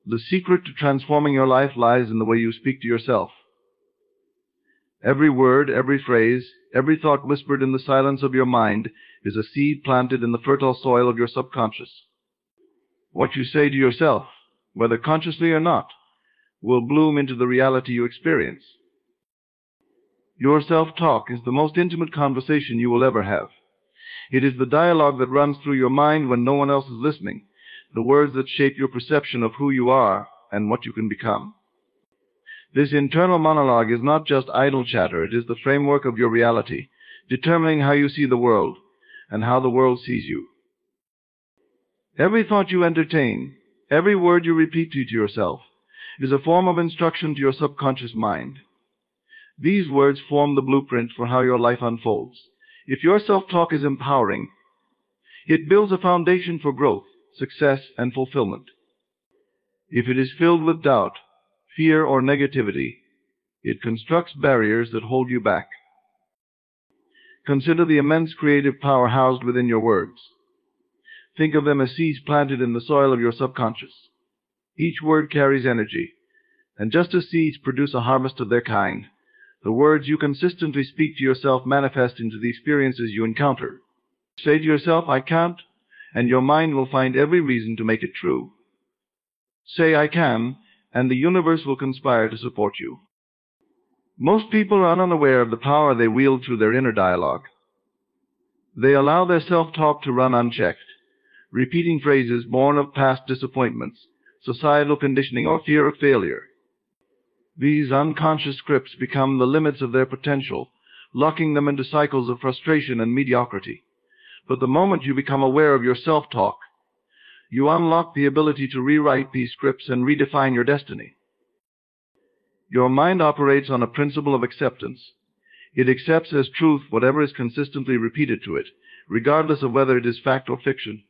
The secret to transforming your life lies in the way you speak to yourself. Every word, every phrase, every thought whispered in the silence of your mind is a seed planted in the fertile soil of your subconscious. What you say to yourself, whether consciously or not, will bloom into the reality you experience. Your self-talk is the most intimate conversation you will ever have. It is the dialogue that runs through your mind when no one else is listening, the words that shape your perception of who you are and what you can become. This internal monologue is not just idle chatter, it is the framework of your reality, determining how you see the world and how the world sees you. Every thought you entertain, every word you repeat to yourself, is a form of instruction to your subconscious mind. These words form the blueprint for how your life unfolds. If your self-talk is empowering, it builds a foundation for growth, success, and fulfillment. If it is filled with doubt, fear, or negativity, it constructs barriers that hold you back. Consider the immense creative power housed within your words. Think of them as seeds planted in the soil of your subconscious. Each word carries energy, and just as seeds produce a harvest of their kind, the words you consistently speak to yourself manifest into the experiences you encounter. Say to yourself, "I can't," and your mind will find every reason to make it true. Say, "I can," and the universe will conspire to support you. Most people are unaware of the power they wield through their inner dialogue. They allow their self-talk to run unchecked, repeating phrases born of past disappointments, societal conditioning, or fear of failure. These unconscious scripts become the limits of their potential, locking them into cycles of frustration and mediocrity. But the moment you become aware of your self-talk, you unlock the ability to rewrite these scripts and redefine your destiny. Your mind operates on a principle of acceptance. It accepts as truth whatever is consistently repeated to it, regardless of whether it is fact or fiction.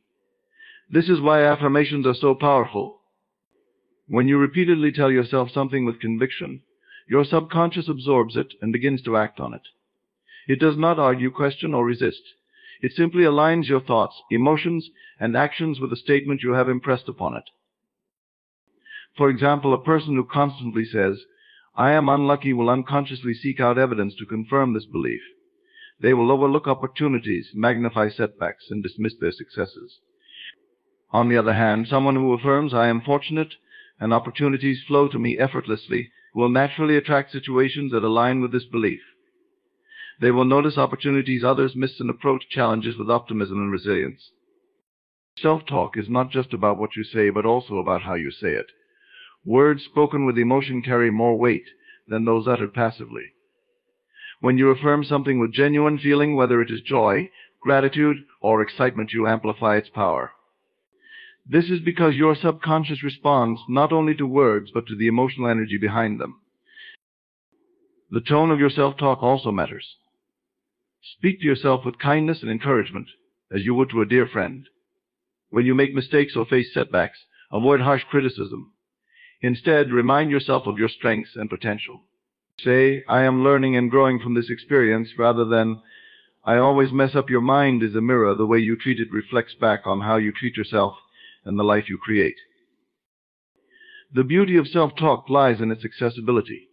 This is why affirmations are so powerful. When you repeatedly tell yourself something with conviction, your subconscious absorbs it and begins to act on it. It does not argue, question, or resist. It simply aligns your thoughts, emotions, and actions with the statement you have impressed upon it. For example, a person who constantly says, "I am unlucky," will unconsciously seek out evidence to confirm this belief. They will overlook opportunities, magnify setbacks, and dismiss their successes. On the other hand, someone who affirms, "I am fortunate, and opportunities flow to me effortlessly," will naturally attract situations that align with this belief. They will notice opportunities others miss and approach challenges with optimism and resilience. Self-talk is not just about what you say, but also about how you say it. Words spoken with emotion carry more weight than those uttered passively. When you affirm something with genuine feeling, whether it is joy, gratitude, or excitement, you amplify its power. This is because your subconscious responds not only to words, but to the emotional energy behind them. The tone of your self-talk also matters. Speak to yourself with kindness and encouragement, as you would to a dear friend. When you make mistakes or face setbacks, avoid harsh criticism. Instead, remind yourself of your strengths and potential. Say, "I am learning and growing from this experience," rather than, "I always mess up." Your mind is a mirror. The way you treat it reflects back on how you treat yourself and the life you create. The beauty of self-talk lies in its accessibility.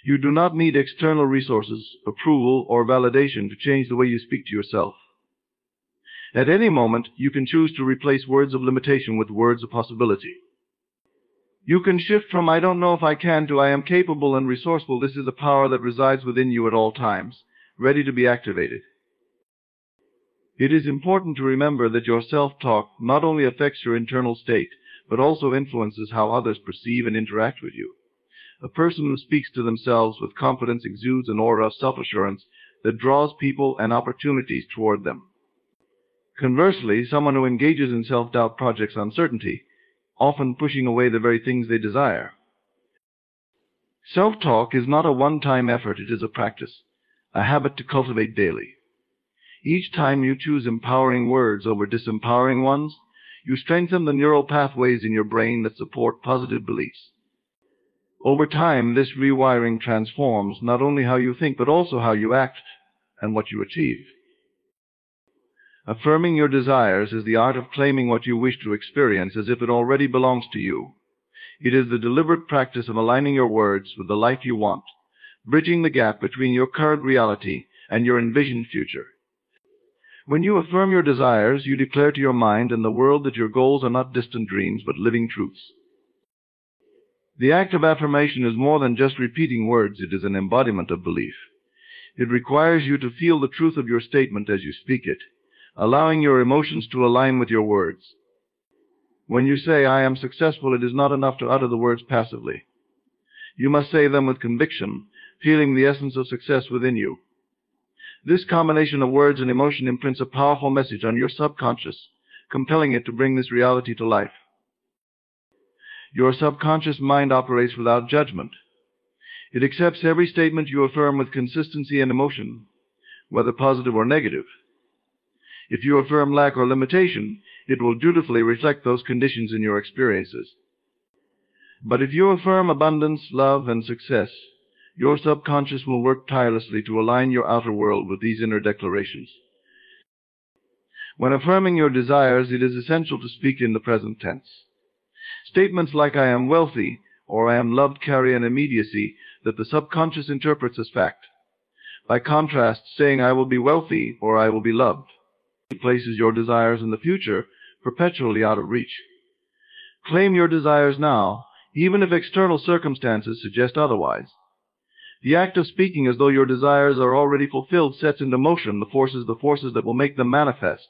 You do not need external resources, approval, or validation to change the way you speak to yourself. At any moment, you can choose to replace words of limitation with words of possibility. You can shift from "I don't know if I can" to "I am capable and resourceful." This is a power that resides within you at all times, ready to be activated. It is important to remember that your self-talk not only affects your internal state, but also influences how others perceive and interact with you. A person who speaks to themselves with confidence exudes an aura of self-assurance that draws people and opportunities toward them. Conversely, someone who engages in self-doubt projects uncertainty, often pushing away the very things they desire. Self-talk is not a one-time effort, it is a practice, a habit to cultivate daily. Each time you choose empowering words over disempowering ones, you strengthen the neural pathways in your brain that support positive beliefs. Over time, this rewiring transforms not only how you think, but also how you act and what you achieve. Affirming your desires is the art of claiming what you wish to experience as if it already belongs to you. It is the deliberate practice of aligning your words with the life you want, bridging the gap between your current reality and your envisioned future. When you affirm your desires, you declare to your mind and the world that your goals are not distant dreams, but living truths. The act of affirmation is more than just repeating words. It is an embodiment of belief. It requires you to feel the truth of your statement as you speak it, allowing your emotions to align with your words. When you say, "I am successful," it is not enough to utter the words passively. You must say them with conviction, feeling the essence of success within you. This combination of words and emotion imprints a powerful message on your subconscious, compelling it to bring this reality to life. Your subconscious mind operates without judgment. It accepts every statement you affirm with consistency and emotion, whether positive or negative. If you affirm lack or limitation, it will dutifully reflect those conditions in your experiences. But if you affirm abundance, love, and success, your subconscious will work tirelessly to align your outer world with these inner declarations. When affirming your desires, it is essential to speak in the present tense. Statements like "I am wealthy" or "I am loved" carry an immediacy that the subconscious interprets as fact. By contrast, saying "I will be wealthy" or "I will be loved" places your desires in the future, perpetually out of reach. Claim your desires now, even if external circumstances suggest otherwise. The act of speaking as though your desires are already fulfilled sets into motion the forces that will make them manifest.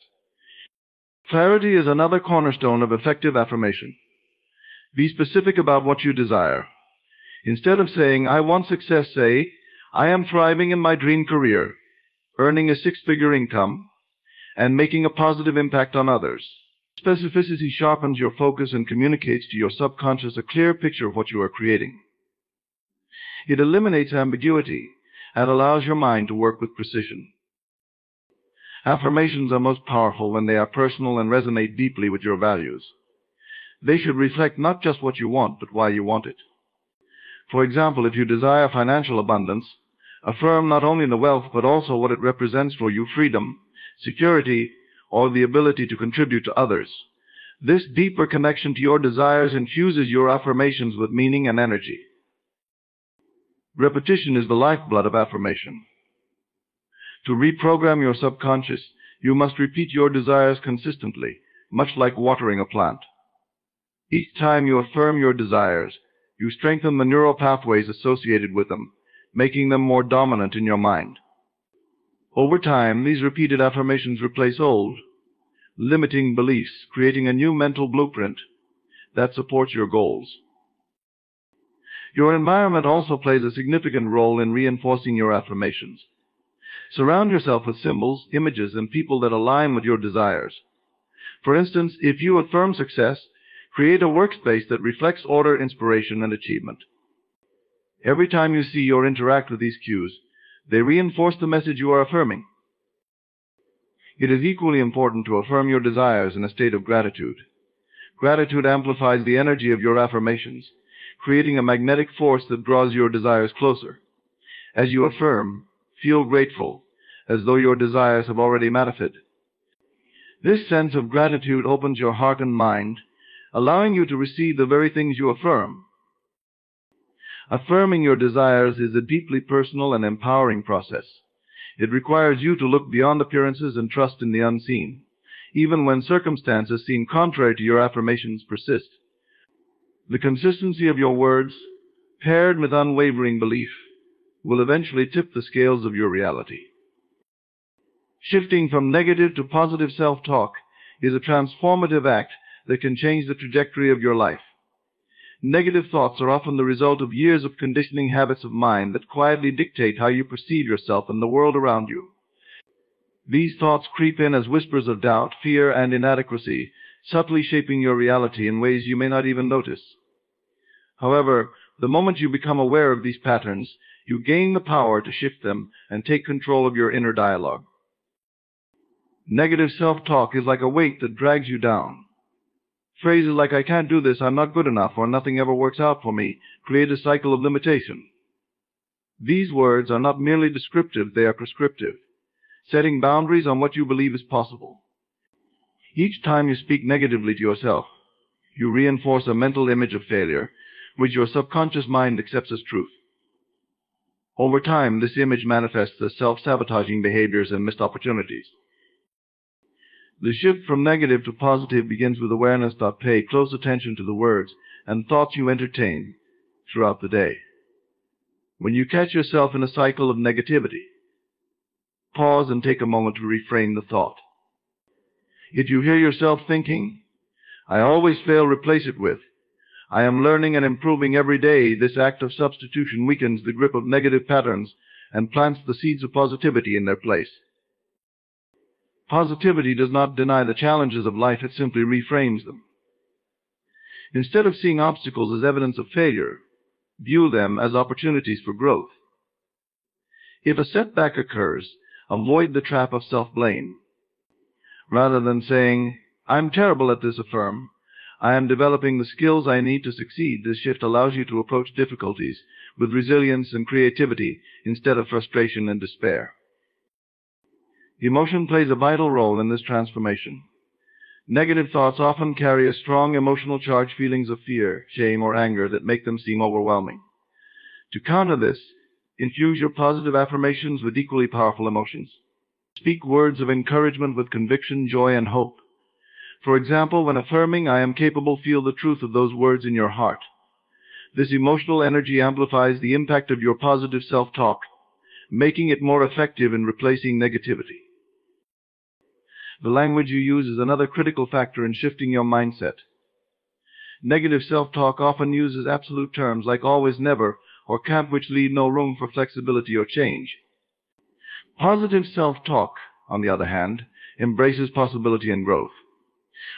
Clarity is another cornerstone of effective affirmation. Be specific about what you desire. Instead of saying, "I want success," say, "I am thriving in my dream career, earning a six-figure income, and making a positive impact on others." Specificity sharpens your focus and communicates to your subconscious a clear picture of what you are creating. It eliminates ambiguity and allows your mind to work with precision. Affirmations are most powerful when they are personal and resonate deeply with your values. They should reflect not just what you want, but why you want it. For example, if you desire financial abundance, affirm not only the wealth, but also what it represents for you: freedom, security, or the ability to contribute to others. This deeper connection to your desires infuses your affirmations with meaning and energy. Repetition is the lifeblood of affirmation. To reprogram your subconscious, you must repeat your desires consistently, much like watering a plant. Each time you affirm your desires, you strengthen the neural pathways associated with them, making them more dominant in your mind. Over time, these repeated affirmations replace old, limiting beliefs, creating a new mental blueprint that supports your goals. Your environment also plays a significant role in reinforcing your affirmations. Surround yourself with symbols, images, and people that align with your desires. For instance, if you affirm success, create a workspace that reflects order, inspiration, and achievement. Every time you see or interact with these cues, they reinforce the message you are affirming. It is equally important to affirm your desires in a state of gratitude. Gratitude amplifies the energy of your affirmations, creating a magnetic force that draws your desires closer. As you affirm, feel grateful, as though your desires have already manifested. This sense of gratitude opens your heart and mind, allowing you to receive the very things you affirm. Affirming your desires is a deeply personal and empowering process. It requires you to look beyond appearances and trust in the unseen, even when circumstances seem contrary to your affirmations persist. The consistency of your words, paired with unwavering belief, will eventually tip the scales of your reality. Shifting from negative to positive self-talk is a transformative act that can change the trajectory of your life. Negative thoughts are often the result of years of conditioning habits of mind that quietly dictate how you perceive yourself and the world around you. These thoughts creep in as whispers of doubt, fear, and inadequacy, subtly shaping your reality in ways you may not even notice. However, the moment you become aware of these patterns, you gain the power to shift them and take control of your inner dialogue. Negative self-talk is like a weight that drags you down. Phrases like "I can't do this," "I'm not good enough," or "nothing ever works out for me" create a cycle of limitation. These words are not merely descriptive, they are prescriptive, setting boundaries on what you believe is possible. Each time you speak negatively to yourself, you reinforce a mental image of failure, which your subconscious mind accepts as truth. Over time, this image manifests as self-sabotaging behaviors and missed opportunities. The shift from negative to positive begins with awareness. Pay close attention to the words and thoughts you entertain throughout the day. When you catch yourself in a cycle of negativity, pause and take a moment to reframe the thought. If you hear yourself thinking, "I always fail," replace it with, "I am learning and improving every day." This act of substitution weakens the grip of negative patterns and plants the seeds of positivity in their place. Positivity does not deny the challenges of life, it simply reframes them. Instead of seeing obstacles as evidence of failure, view them as opportunities for growth. If a setback occurs, avoid the trap of self-blame. Rather than saying, "I'm terrible at this," affirm, "I am developing the skills I need to succeed." This shift allows you to approach difficulties with resilience and creativity instead of frustration and despair. Emotion plays a vital role in this transformation. Negative thoughts often carry a strong emotional charge, feelings of fear, shame, or anger that make them seem overwhelming. To counter this, infuse your positive affirmations with equally powerful emotions. Speak words of encouragement with conviction, joy, and hope. For example, when affirming, "I am capable," feel the truth of those words in your heart. This emotional energy amplifies the impact of your positive self-talk, making it more effective in replacing negativity. The language you use is another critical factor in shifting your mindset. Negative self-talk often uses absolute terms like always, never, or can't, which leave no room for flexibility or change. Positive self-talk, on the other hand, embraces possibility and growth.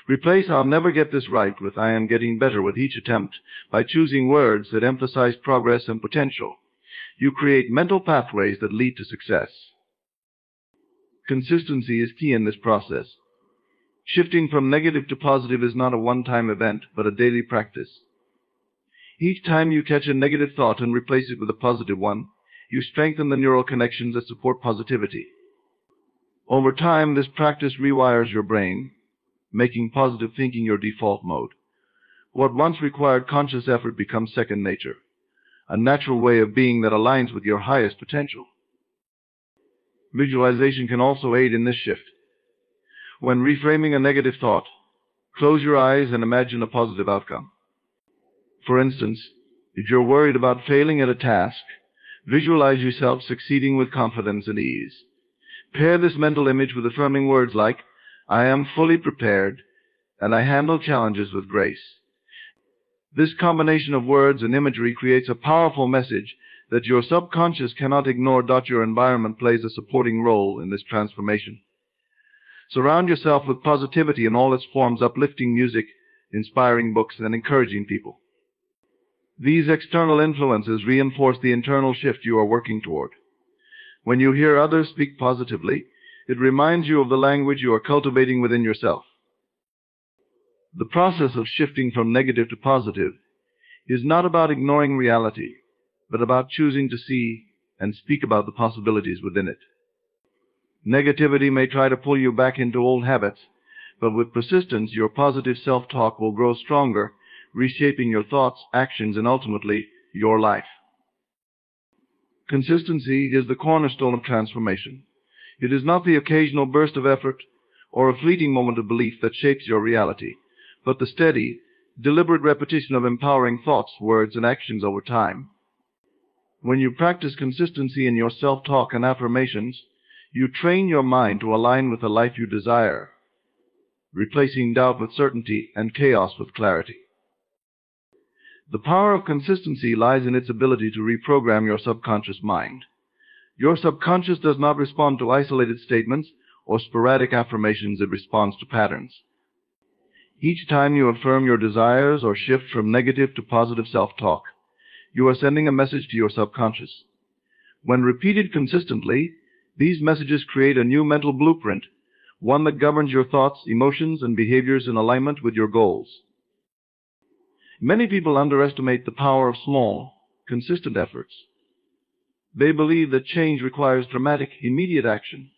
Replace "I'll never get this right" with "I am getting better with each attempt." By choosing words that emphasize progress and potential, you create mental pathways that lead to success. Consistency is key in this process. Shifting from negative to positive is not a one-time event, but a daily practice. Each time you catch a negative thought and replace it with a positive one, you strengthen the neural connections that support positivity. Over time, this practice rewires your brain, making positive thinking your default mode. What once required conscious effort becomes second nature, a natural way of being that aligns with your highest potential. Visualization can also aid in this shift. When reframing a negative thought, close your eyes and imagine a positive outcome. For instance, if you're worried about failing at a task, visualize yourself succeeding with confidence and ease. Pair this mental image with affirming words like, "I am fully prepared," and "I handle challenges with grace." This combination of words and imagery creates a powerful message that your subconscious cannot ignore. Your environment plays a supporting role in this transformation. Surround yourself with positivity in all its forms: uplifting music, inspiring books, and encouraging people. These external influences reinforce the internal shift you are working toward. When you hear others speak positively, it reminds you of the language you are cultivating within yourself. The process of shifting from negative to positive is not about ignoring reality, but about choosing to see and speak about the possibilities within it. Negativity may try to pull you back into old habits, but with persistence, your positive self-talk will grow stronger, reshaping your thoughts, actions, and ultimately, your life. Consistency is the cornerstone of transformation. It is not the occasional burst of effort or a fleeting moment of belief that shapes your reality, but the steady, deliberate repetition of empowering thoughts, words, and actions over time. When you practice consistency in your self-talk and affirmations, you train your mind to align with the life you desire, replacing doubt with certainty and chaos with clarity. The power of consistency lies in its ability to reprogram your subconscious mind. Your subconscious does not respond to isolated statements or sporadic affirmations, it responds to patterns. Each time you affirm your desires or shift from negative to positive self-talk, you are sending a message to your subconscious. When repeated consistently, these messages create a new mental blueprint, one that governs your thoughts, emotions, and behaviors in alignment with your goals. Many people underestimate the power of small, consistent efforts. They believe that change requires dramatic, immediate action.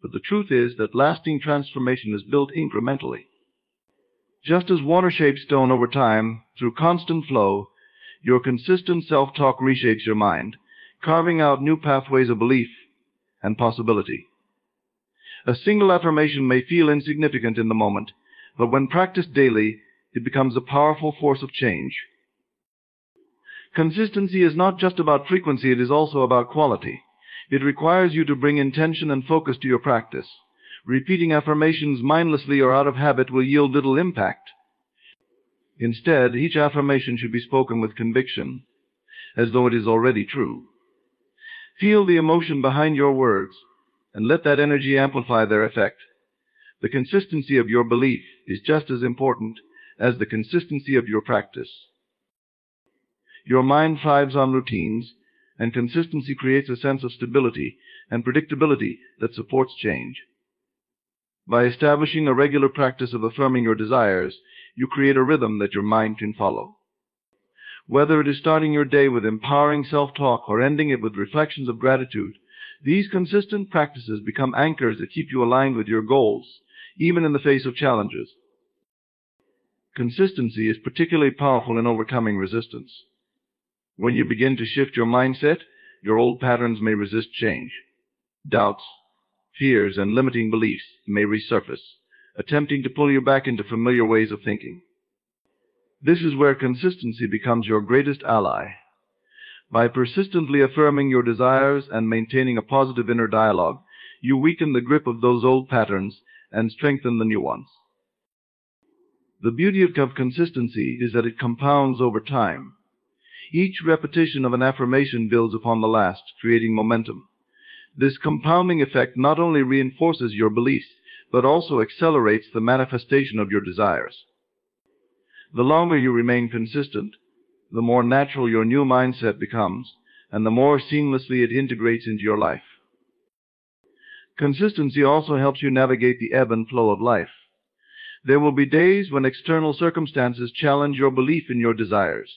But the truth is that lasting transformation is built incrementally. Just as water shapes stone over time, through constant flow, your consistent self-talk reshapes your mind, carving out new pathways of belief and possibility. A single affirmation may feel insignificant in the moment, but when practiced daily, it becomes a powerful force of change. Consistency is not just about frequency, it is also about quality. It requires you to bring intention and focus to your practice. Repeating affirmations mindlessly or out of habit will yield little impact. Instead, each affirmation should be spoken with conviction, as though it is already true. Feel the emotion behind your words, and let that energy amplify their effect. The consistency of your belief is just as important as the consistency of your practice. Your mind thrives on routines, and consistency creates a sense of stability and predictability that supports change. By establishing a regular practice of affirming your desires, you create a rhythm that your mind can follow. Whether it is starting your day with empowering self-talk or ending it with reflections of gratitude, these consistent practices become anchors that keep you aligned with your goals, even in the face of challenges. Consistency is particularly powerful in overcoming resistance. When you begin to shift your mindset, your old patterns may resist change. Doubts, fears, and limiting beliefs may resurface, attempting to pull you back into familiar ways of thinking. This is where consistency becomes your greatest ally. By persistently affirming your desires and maintaining a positive inner dialogue, you weaken the grip of those old patterns and strengthen the new ones. The beauty of consistency is that it compounds over time. Each repetition of an affirmation builds upon the last, creating momentum. This compounding effect not only reinforces your beliefs, but also accelerates the manifestation of your desires. The longer you remain consistent, the more natural your new mindset becomes, and the more seamlessly it integrates into your life. Consistency also helps you navigate the ebb and flow of life. There will be days when external circumstances challenge your belief in your desires.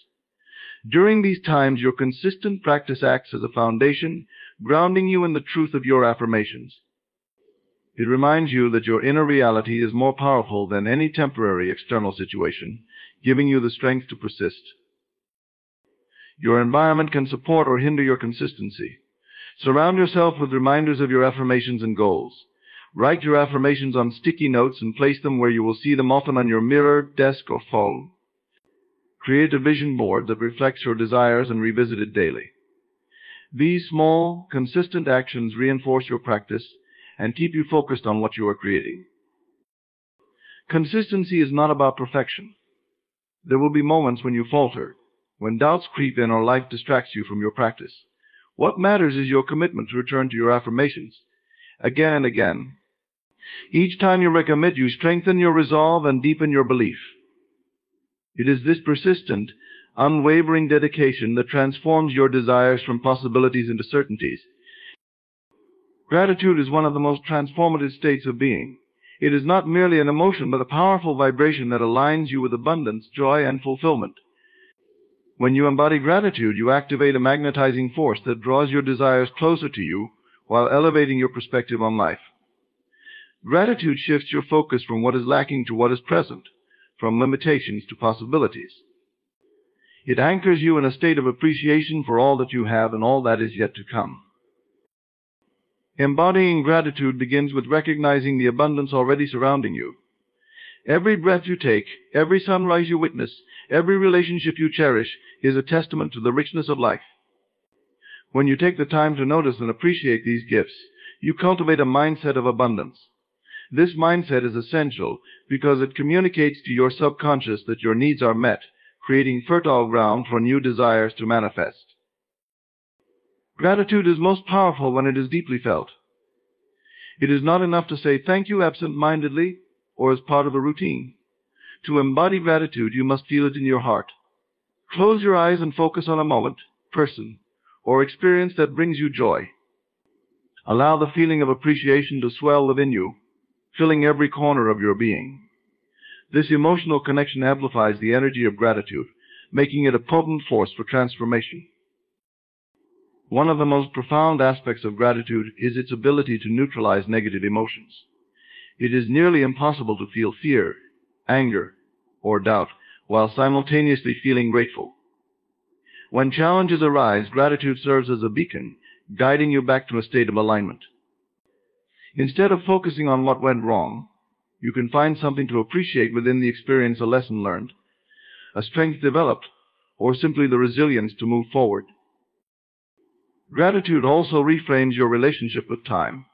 During these times, your consistent practice acts as a foundation, grounding you in the truth of your affirmations. It reminds you that your inner reality is more powerful than any temporary external situation, giving you the strength to persist. Your environment can support or hinder your consistency. Surround yourself with reminders of your affirmations and goals. Write your affirmations on sticky notes and place them where you will see them, often on your mirror, desk, or phone. Create a vision board that reflects your desires and revisit it daily. These small, consistent actions reinforce your practice and keep you focused on what you are creating. Consistency is not about perfection. There will be moments when you falter, when doubts creep in or life distracts you from your practice. What matters is your commitment to return to your affirmations again and again. Each time you recommit, you strengthen your resolve and deepen your belief. It is this persistent, unwavering dedication that transforms your desires from possibilities into certainties. Gratitude is one of the most transformative states of being. It is not merely an emotion, but a powerful vibration that aligns you with abundance, joy, and fulfillment. When you embody gratitude, you activate a magnetizing force that draws your desires closer to you while elevating your perspective on life. Gratitude shifts your focus from what is lacking to what is present, from limitations to possibilities. It anchors you in a state of appreciation for all that you have and all that is yet to come. Embodying gratitude begins with recognizing the abundance already surrounding you. Every breath you take, every sunrise you witness, every relationship you cherish is a testament to the richness of life. When you take the time to notice and appreciate these gifts, you cultivate a mindset of abundance. This mindset is essential because it communicates to your subconscious that your needs are met, creating fertile ground for new desires to manifest. Gratitude is most powerful when it is deeply felt. It is not enough to say thank you absent-mindedly or as part of a routine. To embody gratitude, you must feel it in your heart. Close your eyes and focus on a moment, person, or experience that brings you joy. Allow the feeling of appreciation to swell within you, filling every corner of your being. This emotional connection amplifies the energy of gratitude, making it a potent force for transformation. One of the most profound aspects of gratitude is its ability to neutralize negative emotions. It is nearly impossible to feel fear, anger, or doubt while simultaneously feeling grateful. When challenges arise, gratitude serves as a beacon, guiding you back to a state of alignment. Instead of focusing on what went wrong, you can find something to appreciate within the experience, a lesson learned, a strength developed, or simply the resilience to move forward. Gratitude also reframes your relationship with time.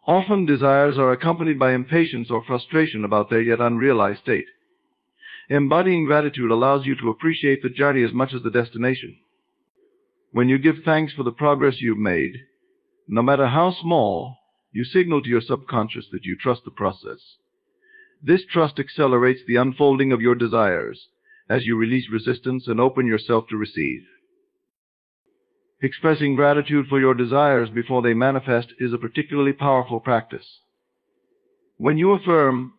Often desires are accompanied by impatience or frustration about their yet unrealized state. Embodying gratitude allows you to appreciate the journey as much as the destination. When you give thanks for the progress you've made, no matter how small, you signal to your subconscious that you trust the process. This trust accelerates the unfolding of your desires as you release resistance and open yourself to receive. Expressing gratitude for your desires before they manifest is a particularly powerful practice. When you affirm,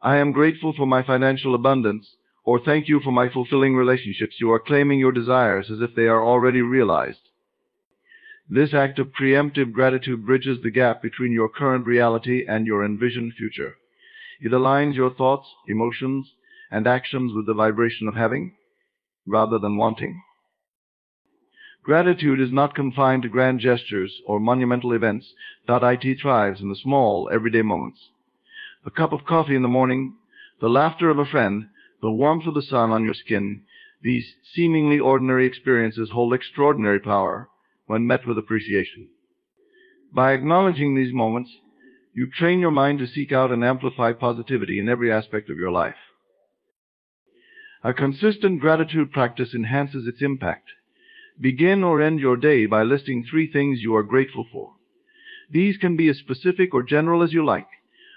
"I am grateful for my financial abundance," or "thank you for my fulfilling relationships," you are claiming your desires as if they are already realized. This act of preemptive gratitude bridges the gap between your current reality and your envisioned future. It aligns your thoughts, emotions, and actions with the vibration of having, rather than wanting. Gratitude is not confined to grand gestures or monumental events. It thrives in the small, everyday moments. A cup of coffee in the morning, the laughter of a friend, the warmth of the sun on your skin, these seemingly ordinary experiences hold extraordinary power when met with appreciation. By acknowledging these moments, you train your mind to seek out and amplify positivity in every aspect of your life. A consistent gratitude practice enhances its impact. Begin or end your day by listing 3 things you are grateful for. These can be as specific or general as you like.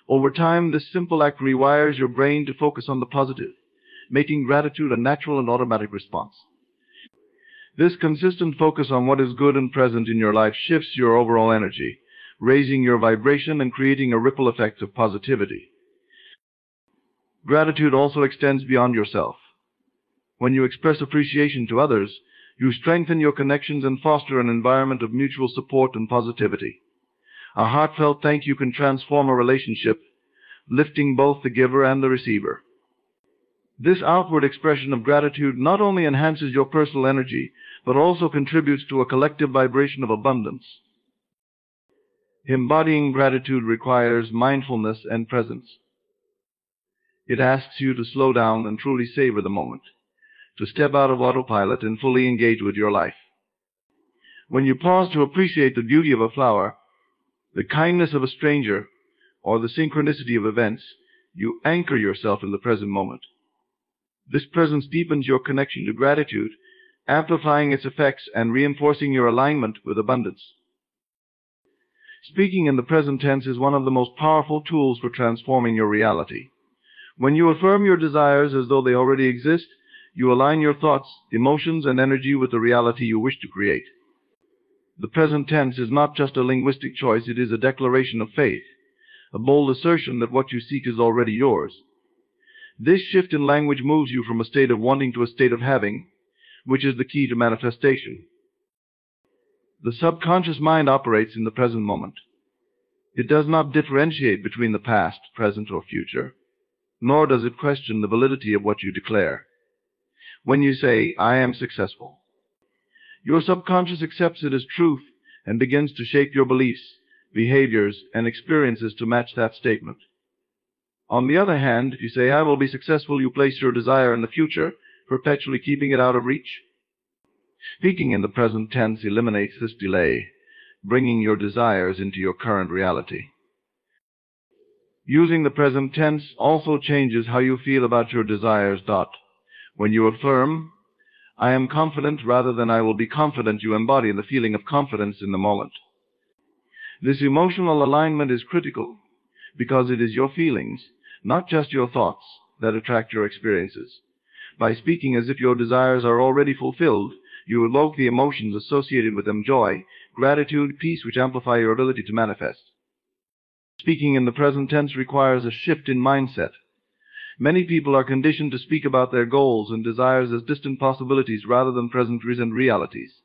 Over time, this simple act rewires your brain to focus on the positive, making gratitude a natural and automatic response. This consistent focus on what is good and present in your life shifts your overall energy, raising your vibration and creating a ripple effect of positivity. Gratitude also extends beyond yourself. When you express appreciation to others, you strengthen your connections and foster an environment of mutual support and positivity. A heartfelt thank you can transform a relationship, lifting both the giver and the receiver. This outward expression of gratitude not only enhances your personal energy, but also contributes to a collective vibration of abundance. Embodying gratitude requires mindfulness and presence. It asks you to slow down and truly savor the moment, to step out of autopilot and fully engage with your life. When you pause to appreciate the beauty of a flower, the kindness of a stranger, or the synchronicity of events, you anchor yourself in the present moment. This presence deepens your connection to gratitude, amplifying its effects and reinforcing your alignment with abundance. Speaking in the present tense is one of the most powerful tools for transforming your reality. When you affirm your desires as though they already exist, you align your thoughts, emotions, and energy with the reality you wish to create. The present tense is not just a linguistic choice, it is a declaration of faith, a bold assertion that what you seek is already yours. This shift in language moves you from a state of wanting to a state of having, which is the key to manifestation. The subconscious mind operates in the present moment. It does not differentiate between the past, present, or future, nor does it question the validity of what you declare. When you say, "I am successful," your subconscious accepts it as truth and begins to shape your beliefs, behaviors, and experiences to match that statement. On the other hand, if you say, "I will be successful," you place your desire in the future, perpetually keeping it out of reach. Speaking in the present tense eliminates this delay, bringing your desires into your current reality. Using the present tense also changes how you feel about your desires. When you affirm, "I am confident," rather than "I will be confident," you embody the feeling of confidence in the moment. This emotional alignment is critical because it is your feelings, not just your thoughts, that attract your experiences. By speaking as if your desires are already fulfilled, you evoke the emotions associated with them: joy, gratitude, peace, which amplify your ability to manifest. Speaking in the present tense requires a shift in mindset. Many people are conditioned to speak about their goals and desires as distant possibilities rather than present realities.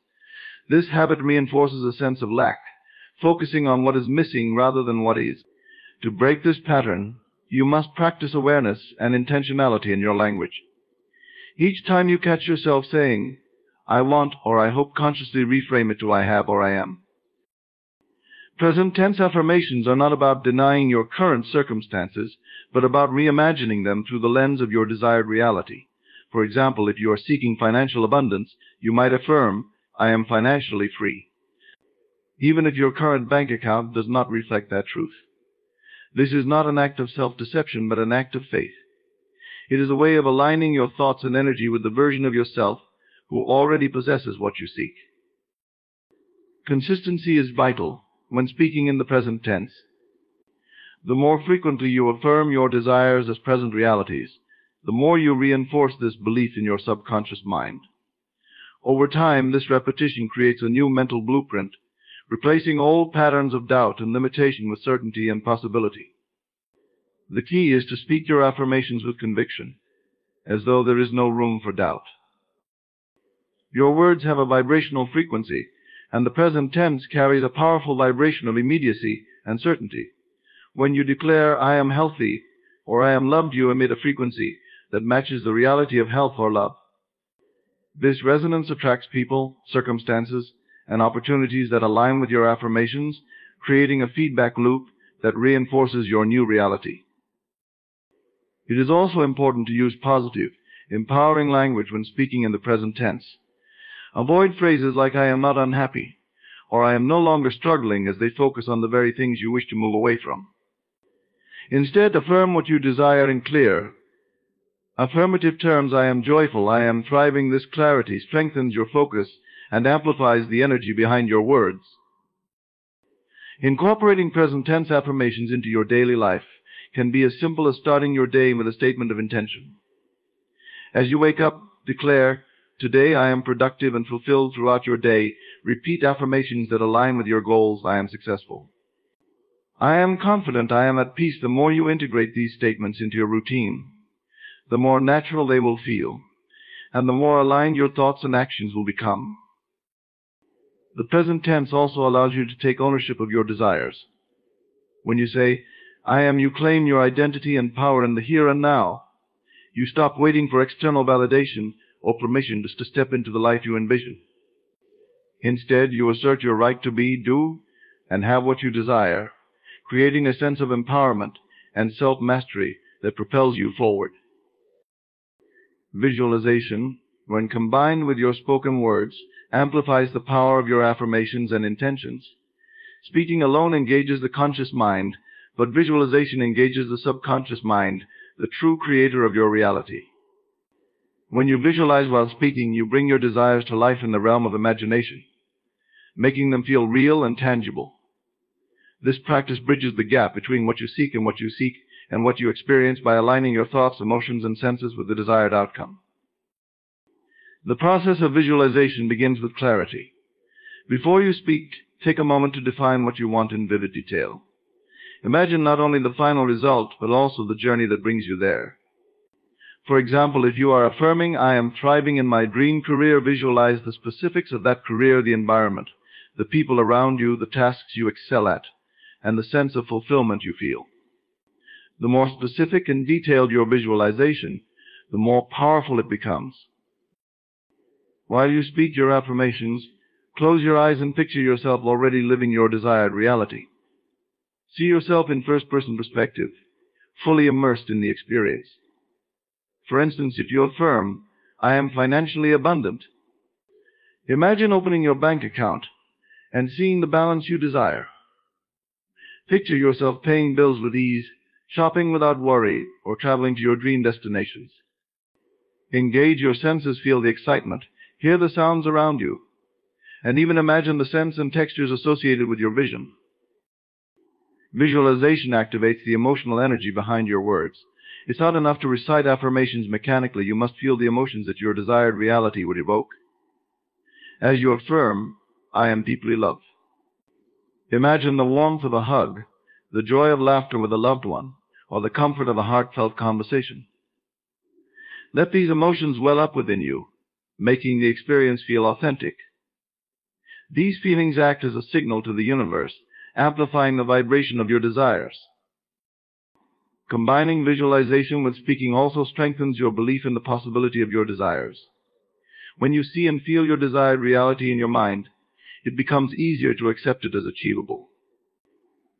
This habit reinforces a sense of lack, focusing on what is missing rather than what is. To break this pattern, you must practice awareness and intentionality in your language. Each time you catch yourself saying, I want or I hope, consciously reframe it to I have or I am. Present tense affirmations are not about denying your current circumstances, but about reimagining them through the lens of your desired reality. For example, if you are seeking financial abundance, you might affirm, I am financially free, even if your current bank account does not reflect that truth. This is not an act of self-deception, but an act of faith. It is a way of aligning your thoughts and energy with the version of yourself who already possesses what you seek. Consistency is vital when speaking in the present tense. The more frequently you affirm your desires as present realities, the more you reinforce this belief in your subconscious mind. Over time, this repetition creates a new mental blueprint, replacing old patterns of doubt and limitation with certainty and possibility. The key is to speak your affirmations with conviction, as though there is no room for doubt. Your words have a vibrational frequency, and the present tense carries a powerful vibration of immediacy and certainty. When you declare, I am healthy, or I am loved, you emit a frequency that matches the reality of health or love. This resonance attracts people, circumstances, and opportunities that align with your affirmations, creating a feedback loop that reinforces your new reality. It is also important to use positive, empowering language when speaking in the present tense. Avoid phrases like I am not unhappy, or I am no longer struggling, as they focus on the very things you wish to move away from. Instead, affirm what you desire in clear, affirmative terms. I am joyful, I am thriving. This clarity strengthens your focus and amplifies the energy behind your words. Incorporating present tense affirmations into your daily life can be as simple as starting your day with a statement of intention. As you wake up, declare, today I am productive and fulfilled throughout your day. Repeat affirmations that align with your goals. I am successful. I am confident. I am at peace. The more you integrate these statements into your routine, the more natural they will feel, and the more aligned your thoughts and actions will become. The present tense also allows you to take ownership of your desires. When you say, I am, you claim your identity and power in the here and now. You stop waiting for external validation or permission to step into the life you envision. Instead, you assert your right to be, do, and have what you desire, creating a sense of empowerment and self-mastery that propels you forward. Visualization, when combined with your spoken words, amplifies the power of your affirmations and intentions. Speaking alone engages the conscious mind, but visualization engages the subconscious mind, the true creator of your reality. When you visualize while speaking, you bring your desires to life in the realm of imagination, making them feel real and tangible. This practice bridges the gap between what you seek and what you experience by aligning your thoughts, emotions, and senses with the desired outcome. The process of visualization begins with clarity. Before you speak, take a moment to define what you want in vivid detail. Imagine not only the final result, but also the journey that brings you there. For example, if you are affirming, I am thriving in my dream career, visualize the specifics of that career, the environment, the people around you, the tasks you excel at, and the sense of fulfillment you feel. The more specific and detailed your visualization, the more powerful it becomes. While you speak your affirmations, close your eyes and picture yourself already living your desired reality. See yourself in first-person perspective, fully immersed in the experience. For instance, if you affirm, I am financially abundant, imagine opening your bank account and seeing the balance you desire. Picture yourself paying bills with ease, shopping without worry, or traveling to your dream destinations. Engage your senses, feel the excitement, hear the sounds around you, and even imagine the scents and textures associated with your vision. Visualization activates the emotional energy behind your words. It's not enough to recite affirmations mechanically. You must feel the emotions that your desired reality would evoke. As you affirm, I am deeply loved, imagine the warmth of a hug, the joy of laughter with a loved one, or the comfort of a heartfelt conversation. Let these emotions well up within you, making the experience feel authentic. These feelings act as a signal to the universe, amplifying the vibration of your desires. Combining visualization with speaking also strengthens your belief in the possibility of your desires. When you see and feel your desired reality in your mind, it becomes easier to accept it as achievable.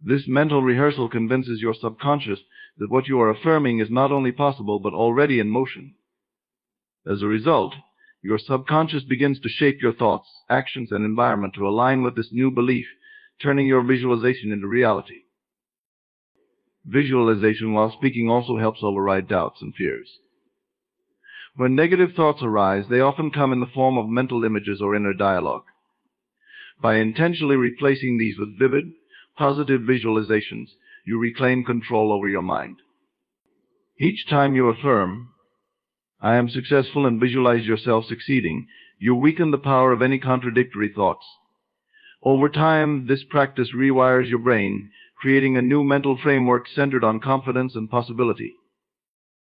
This mental rehearsal convinces your subconscious that what you are affirming is not only possible but already in motion. As a result, your subconscious begins to shape your thoughts, actions, and environment to align with this new belief, turning your visualization into reality. Visualization while speaking also helps override doubts and fears. When negative thoughts arise, they often come in the form of mental images or inner dialogue. By intentionally replacing these with vivid, positive visualizations, you reclaim control over your mind. Each time you affirm, "I am successful," and visualize yourself succeeding, you weaken the power of any contradictory thoughts. Over time, this practice rewires your brain, creating a new mental framework centered on confidence and possibility.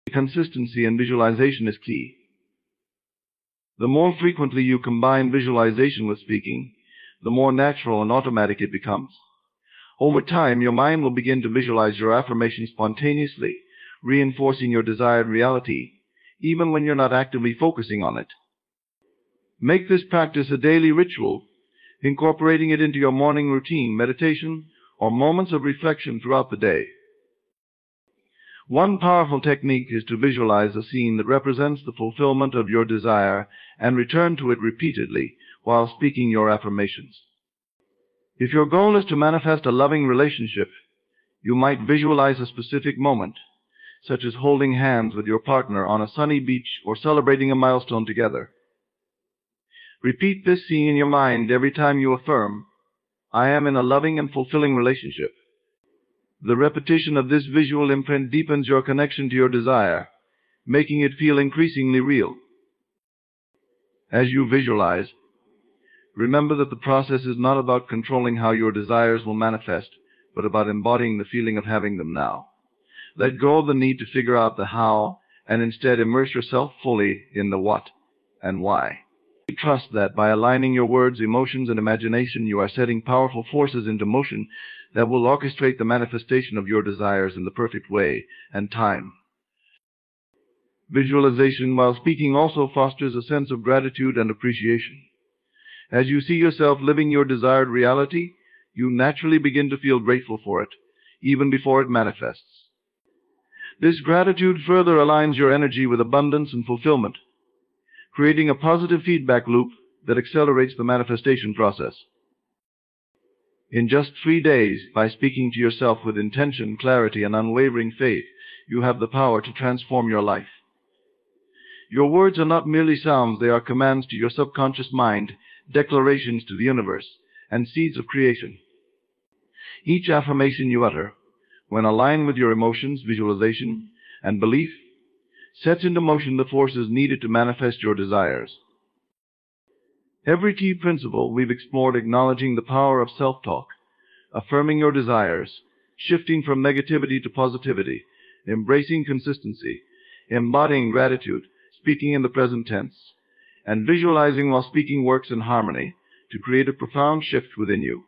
Consistency in visualization is key. The more frequently you combine visualization with speaking, the more natural and automatic it becomes. Over time, your mind will begin to visualize your affirmation spontaneously, reinforcing your desired reality, even when you're not actively focusing on it. Make this practice a daily ritual, incorporating it into your morning routine, meditation, or moments of reflection throughout the day. One powerful technique is to visualize a scene that represents the fulfillment of your desire and return to it repeatedly while speaking your affirmations. If your goal is to manifest a loving relationship, you might visualize a specific moment, such as holding hands with your partner on a sunny beach or celebrating a milestone together. Repeat this scene in your mind every time you affirm, "I am in a loving and fulfilling relationship." The repetition of this visual imprint deepens your connection to your desire, making it feel increasingly real. As you visualize, remember that the process is not about controlling how your desires will manifest, but about embodying the feeling of having them now. Let go of the need to figure out the how, and instead immerse yourself fully in the what and why. Trust that by aligning your words, emotions, and imagination, you are setting powerful forces into motion that will orchestrate the manifestation of your desires in the perfect way and time. Visualization while speaking also fosters a sense of gratitude and appreciation. As you see yourself living your desired reality, you naturally begin to feel grateful for it, even before it manifests. This gratitude further aligns your energy with abundance and fulfillment, creating a positive feedback loop that accelerates the manifestation process. In just 3 days, by speaking to yourself with intention, clarity, and unwavering faith, you have the power to transform your life. Your words are not merely sounds, they are commands to your subconscious mind, declarations to the universe, and seeds of creation. Each affirmation you utter, when aligned with your emotions, visualization, and belief, sets into motion the forces needed to manifest your desires. Every key principle we've explored acknowledging the power of self-talk, affirming your desires, shifting from negativity to positivity, embracing consistency, embodying gratitude, speaking in the present tense, and visualizing while speaking works in harmony to create a profound shift within you.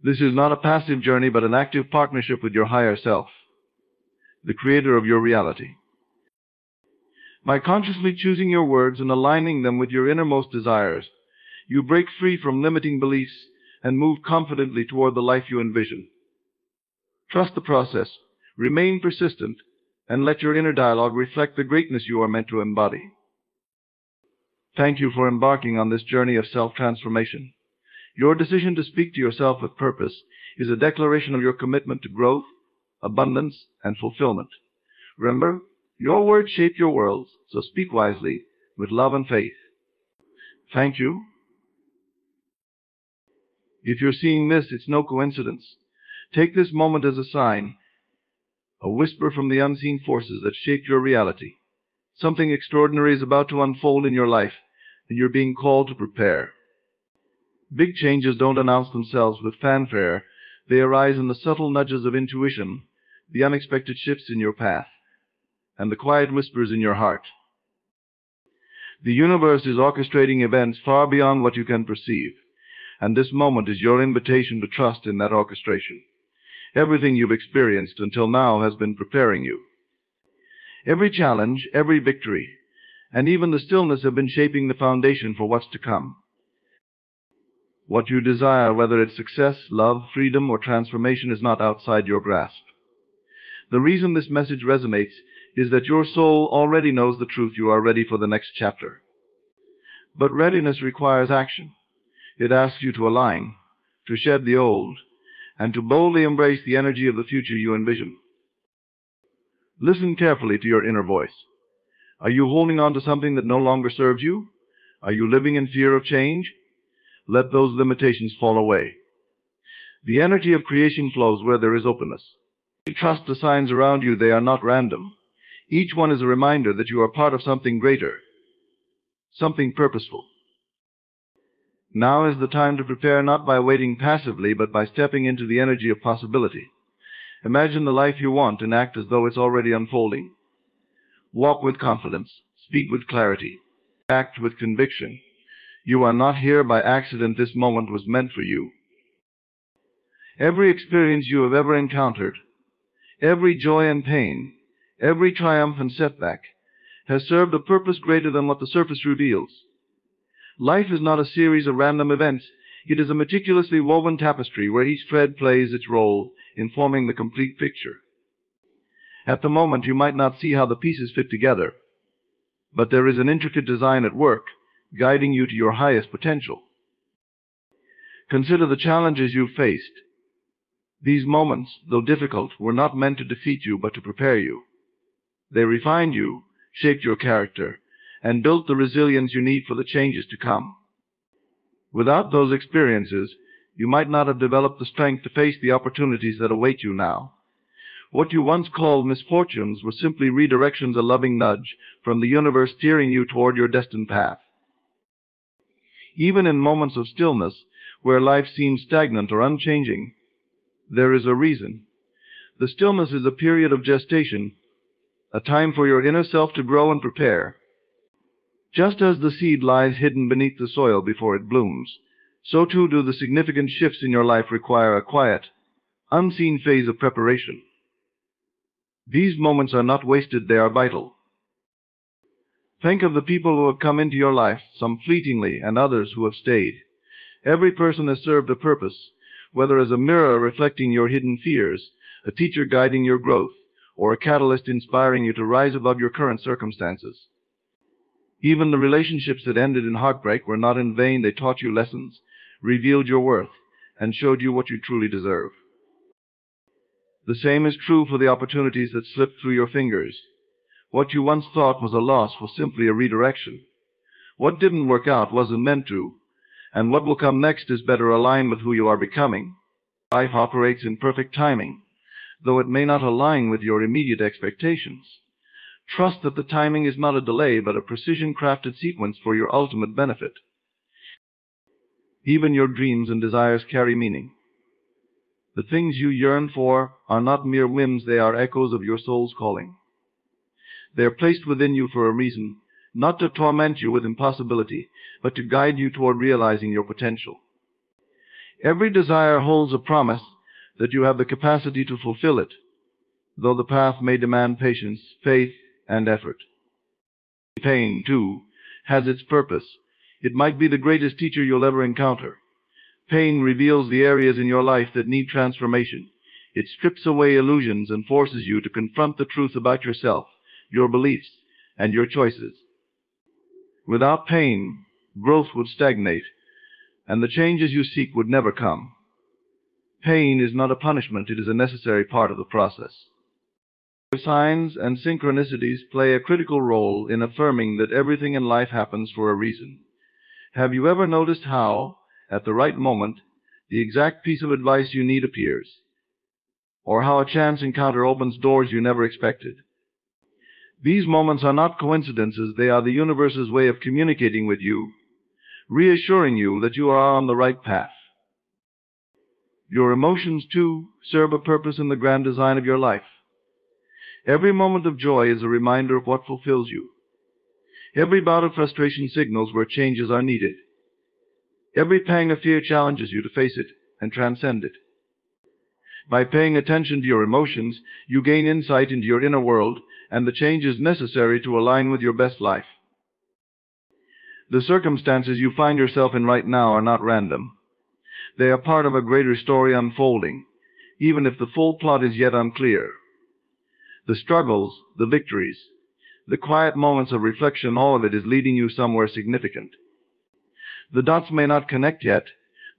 This is not a passive journey, but an active partnership with your higher self, the creator of your reality. By consciously choosing your words and aligning them with your innermost desires, you break free from limiting beliefs and move confidently toward the life you envision. Trust the process, remain persistent, and let your inner dialogue reflect the greatness you are meant to embody. Thank you for embarking on this journey of self-transformation. Your decision to speak to yourself with purpose is a declaration of your commitment to growth, abundance, and fulfillment. Remember, your words shape your worlds, so speak wisely, with love and faith. Thank you. If you're seeing this, it's no coincidence. Take this moment as a sign, a whisper from the unseen forces that shape your reality. Something extraordinary is about to unfold in your life, and you're being called to prepare. Big changes don't announce themselves with fanfare. They arise in the subtle nudges of intuition, the unexpected shifts in your path, and the quiet whispers in your heart. The universe is orchestrating events far beyond what you can perceive. and this moment is your invitation to trust in that orchestration. Everything you've experienced until now has been preparing you. Every challenge, every victory, and even the stillness have been shaping the foundation for what's to come. What you desire, whether it's success, love, freedom, or transformation, is not outside your grasp. The reason this message resonates is that your soul already knows the truth. You are ready for the next chapter. But readiness requires action. It asks you to align, to shed the old, and to boldly embrace the energy of the future you envision. Listen carefully to your inner voice. Are you holding on to something that no longer serves you? Are you living in fear of change? Let those limitations fall away. The energy of creation flows where there is openness. Trust the signs around you. They are not random. Each one is a reminder that you are part of something greater, something purposeful. Now is the time to prepare, not by waiting passively, but by stepping into the energy of possibility. Imagine the life you want and act as though it's already unfolding. Walk with confidence, speak with clarity, act with conviction. You are not here by accident. This moment was meant for you. Every experience you have ever encountered, every joy and pain, every triumph and setback, has served a purpose greater than what the surface reveals. Life is not a series of random events. It is a meticulously woven tapestry where each thread plays its role in forming the complete picture. At the moment, you might not see how the pieces fit together, but there is an intricate design at work, guiding you to your highest potential. Consider the challenges you've faced. These moments, though difficult, were not meant to defeat you, but to prepare you. They refined you, shaped your character, and built the resilience you need for the changes to come. Without those experiences, you might not have developed the strength to face the opportunities that await you now. What you once called misfortunes were simply redirections, a loving nudge from the universe steering you toward your destined path. Even in moments of stillness, where life seems stagnant or unchanging, there is a reason. The stillness is a period of gestation, a time for your inner self to grow and prepare. Just as the seed lies hidden beneath the soil before it blooms, so too do the significant shifts in your life require a quiet, unseen phase of preparation. These moments are not wasted, they are vital. Think of the people who have come into your life, some fleetingly and others who have stayed. Every person has served a purpose, whether as a mirror reflecting your hidden fears, a teacher guiding your growth, or a catalyst inspiring you to rise above your current circumstances. Even the relationships that ended in heartbreak were not in vain. They taught you lessons, revealed your worth, and showed you what you truly deserve. The same is true for the opportunities that slipped through your fingers. What you once thought was a loss was simply a redirection. What didn't work out wasn't meant to, and what will come next is better aligned with who you are becoming. Life operates in perfect timing, though it may not align with your immediate expectations. Trust that the timing is not a delay, but a precision-crafted sequence for your ultimate benefit. Even your dreams and desires carry meaning. The things you yearn for are not mere whims, they are echoes of your soul's calling. They are placed within you for a reason, not to torment you with impossibility, but to guide you toward realizing your potential. Every desire holds a promise that you have the capacity to fulfill it, though the path may demand patience, faith, and effort. Pain, too, has its purpose. It might be the greatest teacher you'll ever encounter. Pain reveals the areas in your life that need transformation. It strips away illusions and forces you to confront the truth about yourself, your beliefs, and your choices. Without pain, growth would stagnate, and the changes you seek would never come. Pain is not a punishment, it is a necessary part of the process. Signs and synchronicities play a critical role in affirming that everything in life happens for a reason. Have you ever noticed how, at the right moment, the exact piece of advice you need appears? Or how a chance encounter opens doors you never expected? These moments are not coincidences, they are the universe's way of communicating with you, reassuring you that you are on the right path. Your emotions, too, serve a purpose in the grand design of your life. Every moment of joy is a reminder of what fulfills you. Every bout of frustration signals where changes are needed. Every pang of fear challenges you to face it and transcend it. By paying attention to your emotions, you gain insight into your inner world and the changes necessary to align with your best life. The circumstances you find yourself in right now are not random. They are part of a greater story unfolding, even if the full plot is yet unclear. The struggles, the victories, the quiet moments of reflection, all of it is leading you somewhere significant. The dots may not connect yet,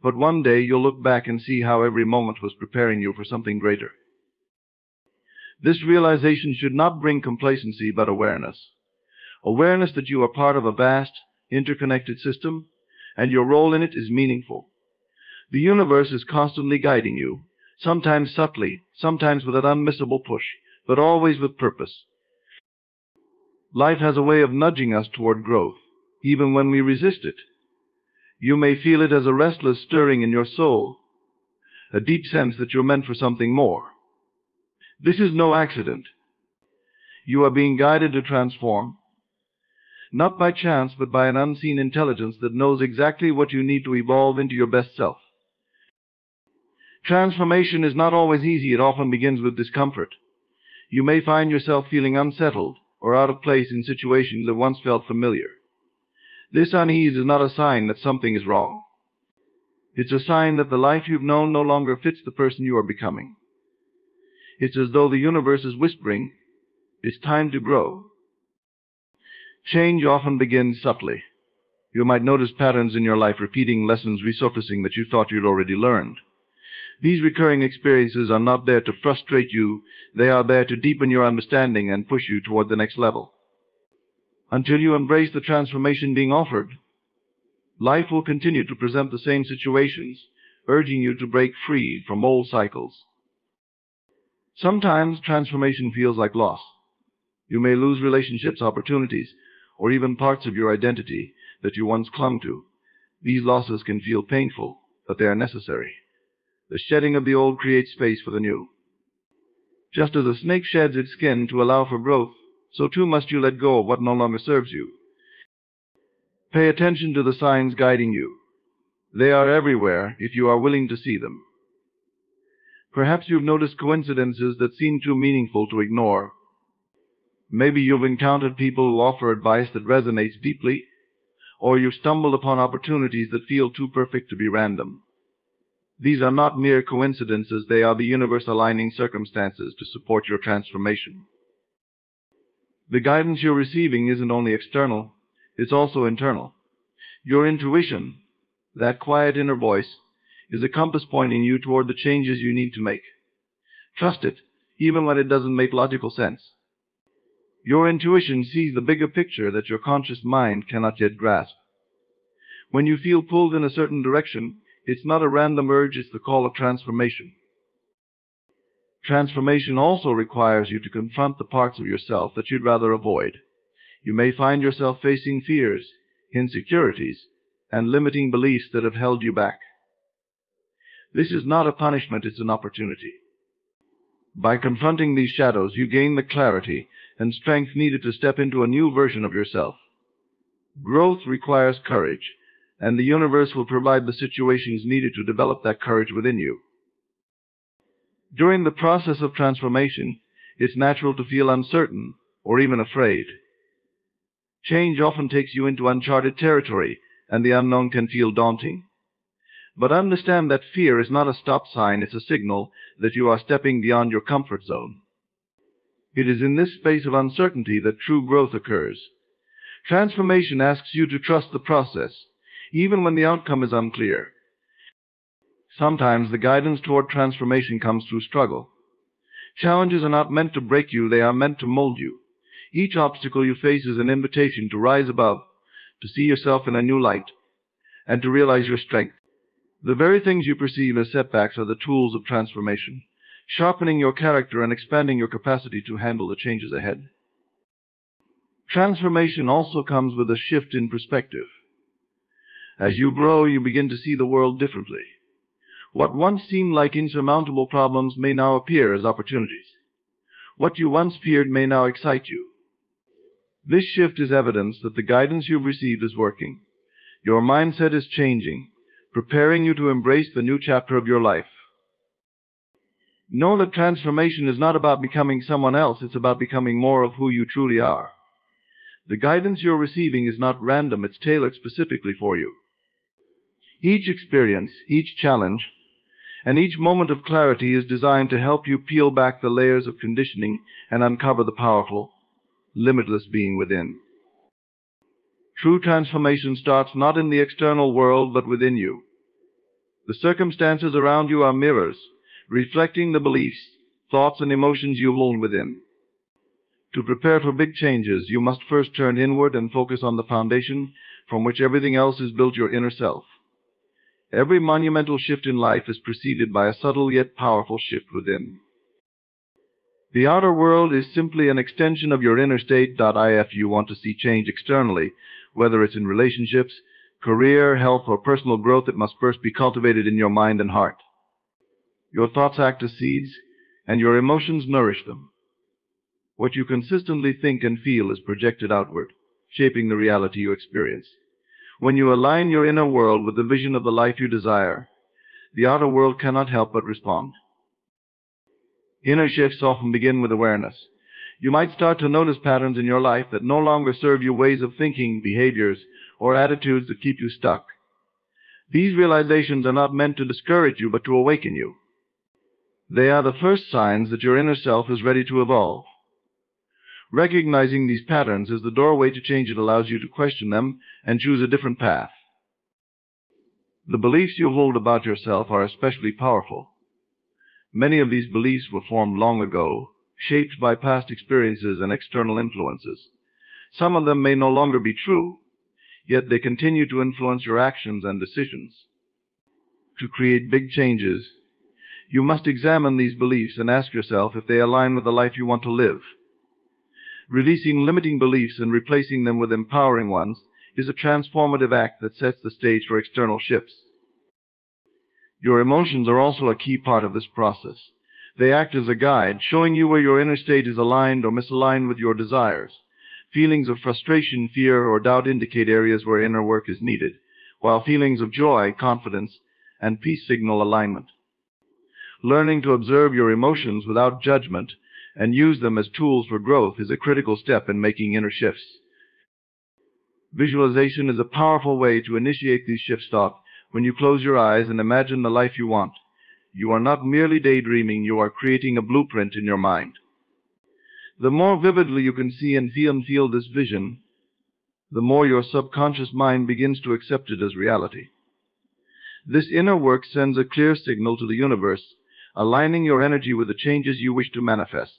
but one day you'll look back and see how every moment was preparing you for something greater. This realization should not bring complacency, but awareness. Awareness that you are part of a vast, interconnected system, and your role in it is meaningful. The universe is constantly guiding you, sometimes subtly, sometimes with an unmissable push, but always with purpose. Life has a way of nudging us toward growth, even when we resist it. You may feel it as a restless stirring in your soul, a deep sense that you're meant for something more. This is no accident. You are being guided to transform, not by chance, but by an unseen intelligence that knows exactly what you need to evolve into your best self. Transformation is not always easy. It often begins with discomfort. You may find yourself feeling unsettled or out of place in situations that once felt familiar. This unease is not a sign that something is wrong. It's a sign that the life you've known no longer fits the person you are becoming. It's as though the universe is whispering, "It's time to grow." Change often begins subtly. You might notice patterns in your life, repeating lessons resurfacing that you thought you'd already learned. These recurring experiences are not there to frustrate you. They are there to deepen your understanding and push you toward the next level. Until you embrace the transformation being offered, life will continue to present the same situations, urging you to break free from old cycles. Sometimes transformation feels like loss. You may lose relationships, opportunities, or even parts of your identity that you once clung to. These losses can feel painful, but they are necessary. The shedding of the old creates space for the new. Just as a snake sheds its skin to allow for growth, so too must you let go of what no longer serves you. Pay attention to the signs guiding you. They are everywhere if you are willing to see them. Perhaps you've noticed coincidences that seem too meaningful to ignore. Maybe you've encountered people who offer advice that resonates deeply, or you've stumbled upon opportunities that feel too perfect to be random. These are not mere coincidences. They are the universe aligning circumstances to support your transformation. The guidance you're receiving isn't only external, it's also internal. Your intuition, that quiet inner voice, is a compass pointing you toward the changes you need to make. Trust it, even when it doesn't make logical sense. Your intuition sees the bigger picture that your conscious mind cannot yet grasp. When you feel pulled in a certain direction, it's not a random urge, it's the call of transformation. Transformation also requires you to confront the parts of yourself that you'd rather avoid. You may find yourself facing fears, insecurities, and limiting beliefs that have held you back. This is not a punishment, it's an opportunity. By confronting these shadows, you gain the clarity and strength needed to step into a new version of yourself. Growth requires courage, and the universe will provide the situations needed to develop that courage within you. During the process of transformation, it's natural to feel uncertain or even afraid. Change often takes you into uncharted territory, and the unknown can feel daunting. But understand that fear is not a stop sign, it's a signal that you are stepping beyond your comfort zone. It is in this space of uncertainty that true growth occurs. Transformation asks you to trust the process, even when the outcome is unclear. Sometimes the guidance toward transformation comes through struggle. Challenges are not meant to break you, they are meant to mold you. Each obstacle you face is an invitation to rise above, to see yourself in a new light, and to realize your strength. The very things you perceive as setbacks are the tools of transformation, sharpening your character and expanding your capacity to handle the changes ahead. Transformation also comes with a shift in perspective. As you grow, you begin to see the world differently. What once seemed like insurmountable problems may now appear as opportunities. What you once feared may now excite you. This shift is evidence that the guidance you've received is working. Your mindset is changing, preparing you to embrace the new chapter of your life. Know that transformation is not about becoming someone else, it's about becoming more of who you truly are. The guidance you're receiving is not random, it's tailored specifically for you. Each experience, each challenge, and each moment of clarity is designed to help you peel back the layers of conditioning and uncover the powerful, limitless being within. True transformation starts not in the external world, but within you. The circumstances around you are mirrors, reflecting the beliefs, thoughts, and emotions you hold within. To prepare for big changes, you must first turn inward and focus on the foundation from which everything else is built, your inner self. Every monumental shift in life is preceded by a subtle yet powerful shift within. The outer world is simply an extension of your inner state. If you want to see change externally, whether it's in relationships, career, health, or personal growth, it must first be cultivated in your mind and heart. Your thoughts act as seeds, and your emotions nourish them. What you consistently think and feel is projected outward, shaping the reality you experience. When you align your inner world with the vision of the life you desire, the outer world cannot help but respond. Inner shifts often begin with awareness. You might start to notice patterns in your life that no longer serve you, ways of thinking, behaviors, or attitudes that keep you stuck. These realizations are not meant to discourage you, but to awaken you. They are the first signs that your inner self is ready to evolve. Recognizing these patterns is the doorway to change. It allows you to question them and choose a different path. The beliefs you hold about yourself are especially powerful. Many of these beliefs were formed long ago, shaped by past experiences and external influences. Some of them may no longer be true, yet they continue to influence your actions and decisions. To create big changes, you must examine these beliefs and ask yourself if they align with the life you want to live. Releasing limiting beliefs and replacing them with empowering ones is a transformative act that sets the stage for external shifts. Your emotions are also a key part of this process. They act as a guide, showing you where your inner state is aligned or misaligned with your desires. Feelings of frustration, fear, or doubt indicate areas where inner work is needed, while feelings of joy, confidence, and peace signal alignment. Learning to observe your emotions without judgment and use them as tools for growth is a critical step in making inner shifts. Visualization is a powerful way to initiate these shifts. When you close your eyes and imagine the life you want, you are not merely daydreaming, you are creating a blueprint in your mind. The more vividly you can see and feel this vision, the more your subconscious mind begins to accept it as reality. This inner work sends a clear signal to the universe, aligning your energy with the changes you wish to manifest.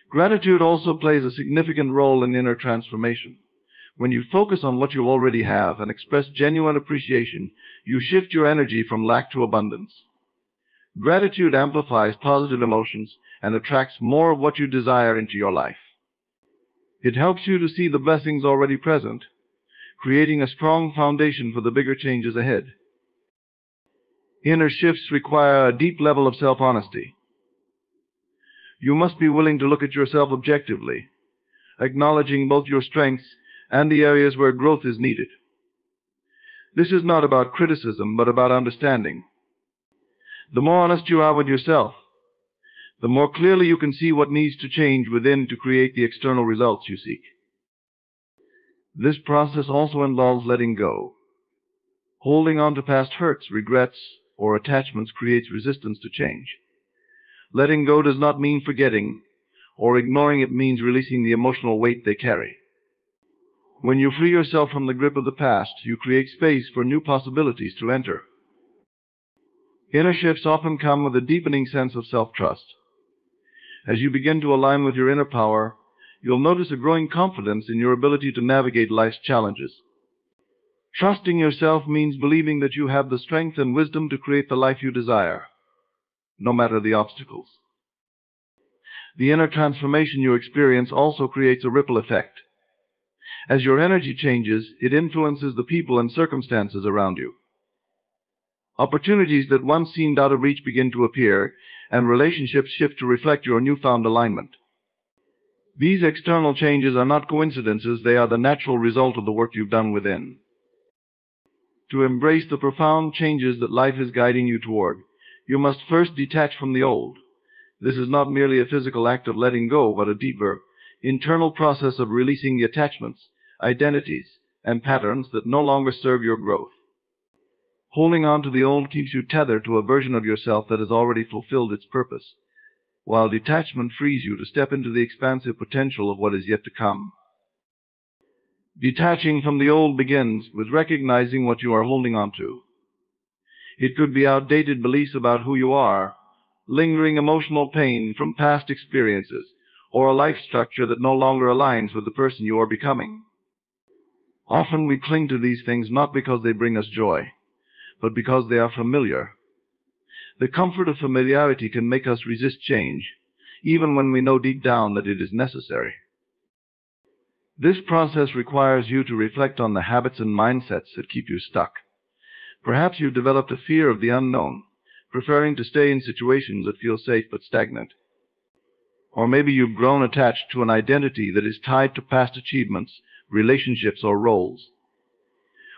Gratitude also plays a significant role in inner transformation. When you focus on what you already have and express genuine appreciation, you shift your energy from lack to abundance. Gratitude amplifies positive emotions and attracts more of what you desire into your life. It helps you to see the blessings already present, creating a strong foundation for the bigger changes ahead. Inner shifts require a deep level of self-honesty. You must be willing to look at yourself objectively, acknowledging both your strengths and the areas where growth is needed. This is not about criticism, but about understanding. The more honest you are with yourself, the more clearly you can see what needs to change within to create the external results you seek. This process also involves letting go. Holding on to past hurts, regrets, or attachments creates resistance to change. Letting go does not mean forgetting or ignoring. It means releasing the emotional weight they carry. When you free yourself from the grip of the past, you create space for new possibilities to enter. Inner shifts often come with a deepening sense of self-trust. As you begin to align with your inner power, you'll notice a growing confidence in your ability to navigate life's challenges. Trusting yourself means believing that you have the strength and wisdom to create the life you desire, no matter the obstacles. The inner transformation you experience also creates a ripple effect. As your energy changes, it influences the people and circumstances around you. Opportunities that once seemed out of reach begin to appear, and relationships shift to reflect your newfound alignment. These external changes are not coincidences, they are the natural result of the work you've done within. To embrace the profound changes that life is guiding you toward, you must first detach from the old. This is not merely a physical act of letting go, but a deeper, internal process of releasing the attachments, identities, and patterns that no longer serve your growth. Holding on to the old keeps you tethered to a version of yourself that has already fulfilled its purpose, while detachment frees you to step into the expansive potential of what is yet to come. Detaching from the old begins with recognizing what you are holding on to. It could be outdated beliefs about who you are, lingering emotional pain from past experiences, or a life structure that no longer aligns with the person you are becoming. Often we cling to these things not because they bring us joy, but because they are familiar. The comfort of familiarity can make us resist change, even when we know deep down that it is necessary. This process requires you to reflect on the habits and mindsets that keep you stuck. Perhaps you've developed a fear of the unknown, preferring to stay in situations that feel safe but stagnant. Or maybe you've grown attached to an identity that is tied to past achievements, relationships, or roles.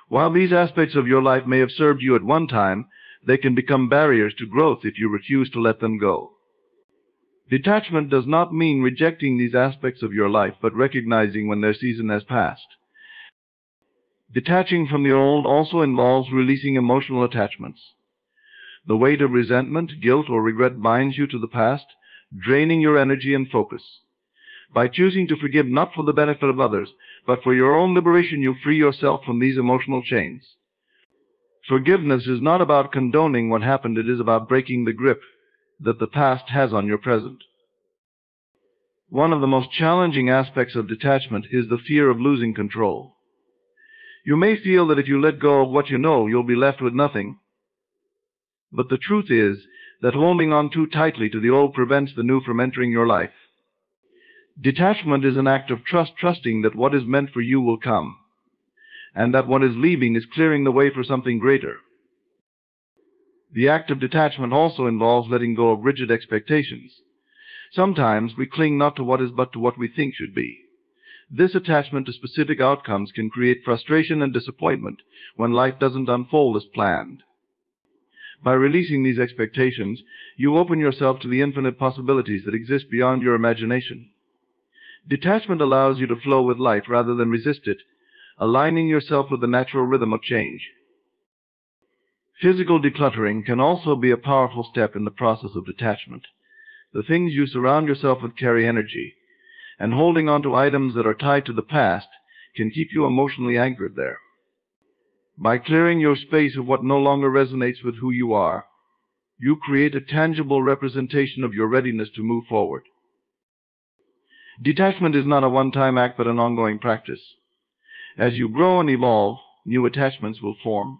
While these aspects of your life may have served you at one time, they can become barriers to growth if you refuse to let them go. Detachment does not mean rejecting these aspects of your life, but recognizing when their season has passed. Detaching from the old also involves releasing emotional attachments. The weight of resentment, guilt, or regret binds you to the past, draining your energy and focus. By choosing to forgive not for the benefit of others, but for your own liberation, you free yourself from these emotional chains. Forgiveness is not about condoning what happened, it is about breaking the grip that the past has on your present. One of the most challenging aspects of detachment is the fear of losing control. You may feel that if you let go of what you know, you'll be left with nothing. But the truth is that holding on too tightly to the old prevents the new from entering your life. Detachment is an act of trusting that what is meant for you will come, and that what is leaving is clearing the way for something greater. The act of detachment also involves letting go of rigid expectations. Sometimes we cling not to what is, but to what we think should be. This attachment to specific outcomes can create frustration and disappointment when life doesn't unfold as planned. By releasing these expectations, you open yourself to the infinite possibilities that exist beyond your imagination. Detachment allows you to flow with life rather than resist it, aligning yourself with the natural rhythm of change. Physical decluttering can also be a powerful step in the process of detachment. The things you surround yourself with carry energy, and holding on to items that are tied to the past can keep you emotionally anchored there. By clearing your space of what no longer resonates with who you are, you create a tangible representation of your readiness to move forward. Detachment is not a one-time act, but an ongoing practice. As you grow and evolve, new attachments will form,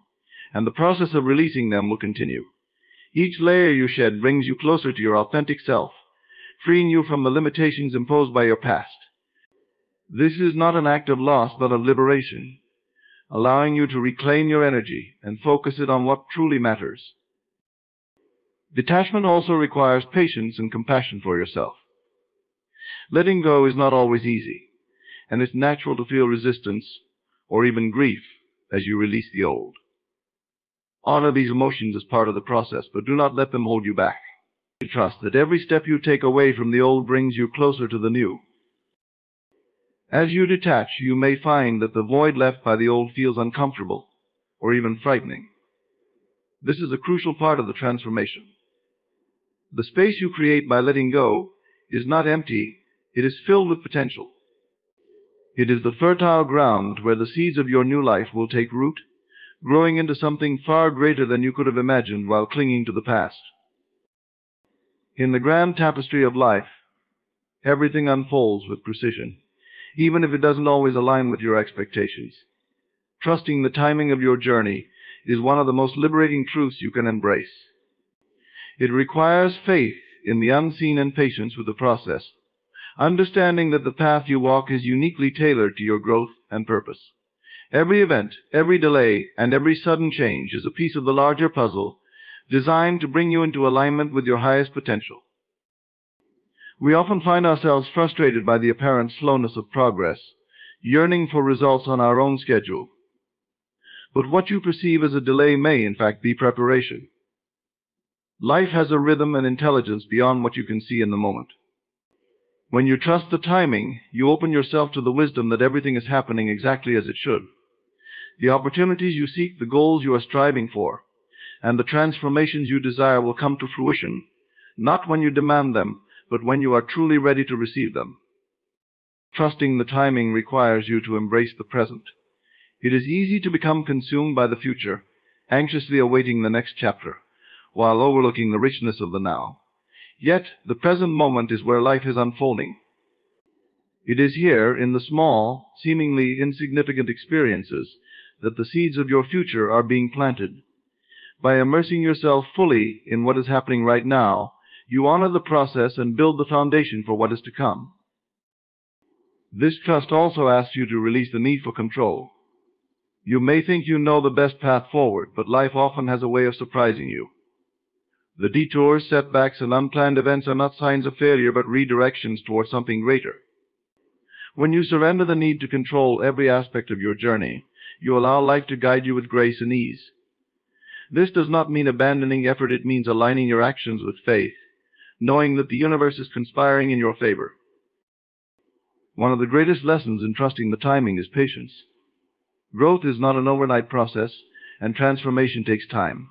and the process of releasing them will continue. Each layer you shed brings you closer to your authentic self, freeing you from the limitations imposed by your past. This is not an act of loss, but of liberation, allowing you to reclaim your energy and focus it on what truly matters. Detachment also requires patience and compassion for yourself. Letting go is not always easy, and it's natural to feel resistance or even grief as you release the old. Honor these emotions as part of the process, but do not let them hold you back. Trust that every step you take away from the old brings you closer to the new. As you detach, you may find that the void left by the old feels uncomfortable or even frightening. This is a crucial part of the transformation. The space you create by letting go is not empty, it is filled with potential. It is the fertile ground where the seeds of your new life will take root, growing into something far greater than you could have imagined while clinging to the past. In the grand tapestry of life, everything unfolds with precision, even if it doesn't always align with your expectations. Trusting the timing of your journey is one of the most liberating truths you can embrace. It requires faith in the unseen and patience with the process, understanding that the path you walk is uniquely tailored to your growth and purpose. Every event, every delay, and every sudden change is a piece of the larger puzzle designed to bring you into alignment with your highest potential. We often find ourselves frustrated by the apparent slowness of progress, yearning for results on our own schedule. But what you perceive as a delay may, in fact, be preparation. Life has a rhythm and intelligence beyond what you can see in the moment. When you trust the timing, you open yourself to the wisdom that everything is happening exactly as it should. The opportunities you seek, the goals you are striving for, and the transformations you desire will come to fruition, not when you demand them, but when you are truly ready to receive them. Trusting the timing requires you to embrace the present. It is easy to become consumed by the future, anxiously awaiting the next chapter, while overlooking the richness of the now. Yet, the present moment is where life is unfolding. It is here, in the small, seemingly insignificant experiences, that the seeds of your future are being planted. By immersing yourself fully in what is happening right now, you honor the process and build the foundation for what is to come. This trust also asks you to release the need for control. You may think you know the best path forward, but life often has a way of surprising you. The detours, setbacks, and unplanned events are not signs of failure, but redirections towards something greater. When you surrender the need to control every aspect of your journey, you allow life to guide you with grace and ease. This does not mean abandoning effort, it means aligning your actions with faith, knowing that the universe is conspiring in your favor. One of the greatest lessons in trusting the timing is patience. Growth is not an overnight process, and transformation takes time.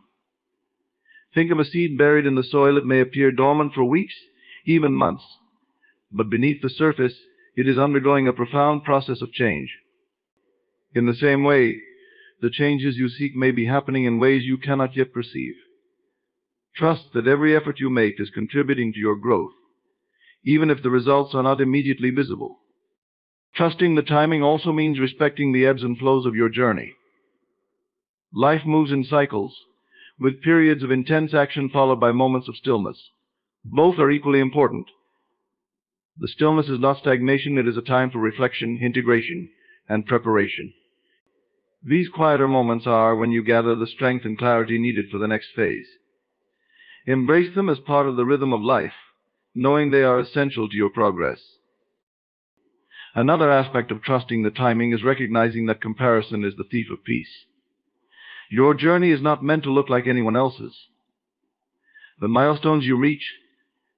Think of a seed buried in the soil. It may appear dormant for weeks, even months, but beneath the surface, it is undergoing a profound process of change. In the same way, the changes you seek may be happening in ways you cannot yet perceive. Trust that every effort you make is contributing to your growth, even if the results are not immediately visible. Trusting the timing also means respecting the ebbs and flows of your journey. Life moves in cycles, with periods of intense action followed by moments of stillness. Both are equally important. The stillness is not stagnation, it is a time for reflection, integration, and preparation. These quieter moments are when you gather the strength and clarity needed for the next phase. Embrace them as part of the rhythm of life, knowing they are essential to your progress. Another aspect of trusting the timing is recognizing that comparison is the thief of peace. Your journey is not meant to look like anyone else's. The milestones you reach,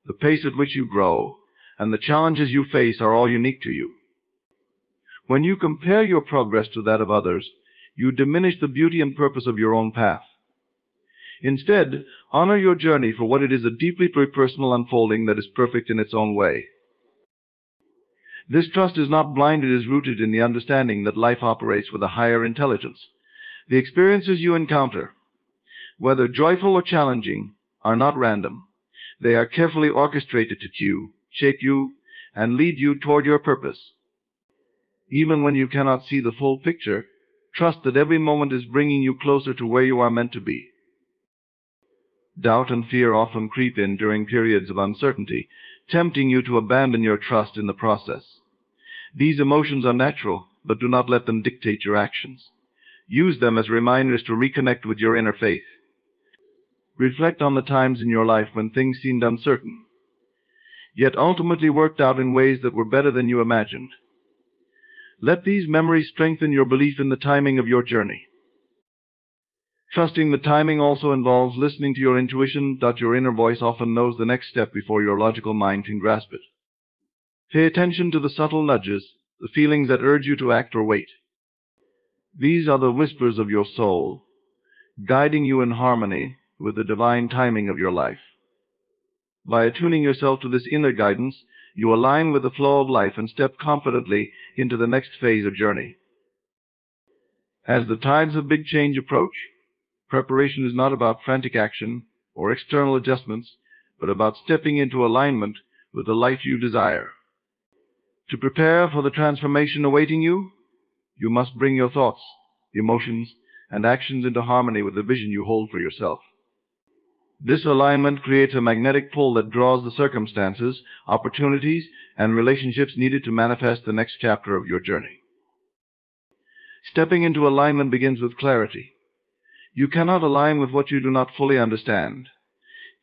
the pace at which you grow, and the challenges you face are all unique to you. When you compare your progress to that of others, you diminish the beauty and purpose of your own path. Instead, honor your journey for what it is, a deeply personal unfolding that is perfect in its own way. This trust is not blind, it is rooted in the understanding that life operates with a higher intelligence. The experiences you encounter, whether joyful or challenging, are not random. They are carefully orchestrated to cue, shape you, and lead you toward your purpose. Even when you cannot see the full picture, trust that every moment is bringing you closer to where you are meant to be. Doubt and fear often creep in during periods of uncertainty, tempting you to abandon your trust in the process. These emotions are natural, but do not let them dictate your actions. Use them as reminders to reconnect with your inner faith. Reflect on the times in your life when things seemed uncertain, yet ultimately worked out in ways that were better than you imagined. Let these memories strengthen your belief in the timing of your journey. Trusting the timing also involves listening to your intuition, that your inner voice often knows the next step before your logical mind can grasp it. Pay attention to the subtle nudges, the feelings that urge you to act or wait. These are the whispers of your soul, guiding you in harmony with the divine timing of your life. By attuning yourself to this inner guidance, you align with the flow of life and step confidently into the next phase of journey. As the tides of big change approach, preparation is not about frantic action or external adjustments, but about stepping into alignment with the life you desire. To prepare for the transformation awaiting you, you must bring your thoughts, emotions, and actions into harmony with the vision you hold for yourself. This alignment creates a magnetic pull that draws the circumstances, opportunities, and relationships needed to manifest the next chapter of your journey. Stepping into alignment begins with clarity. You cannot align with what you do not fully understand.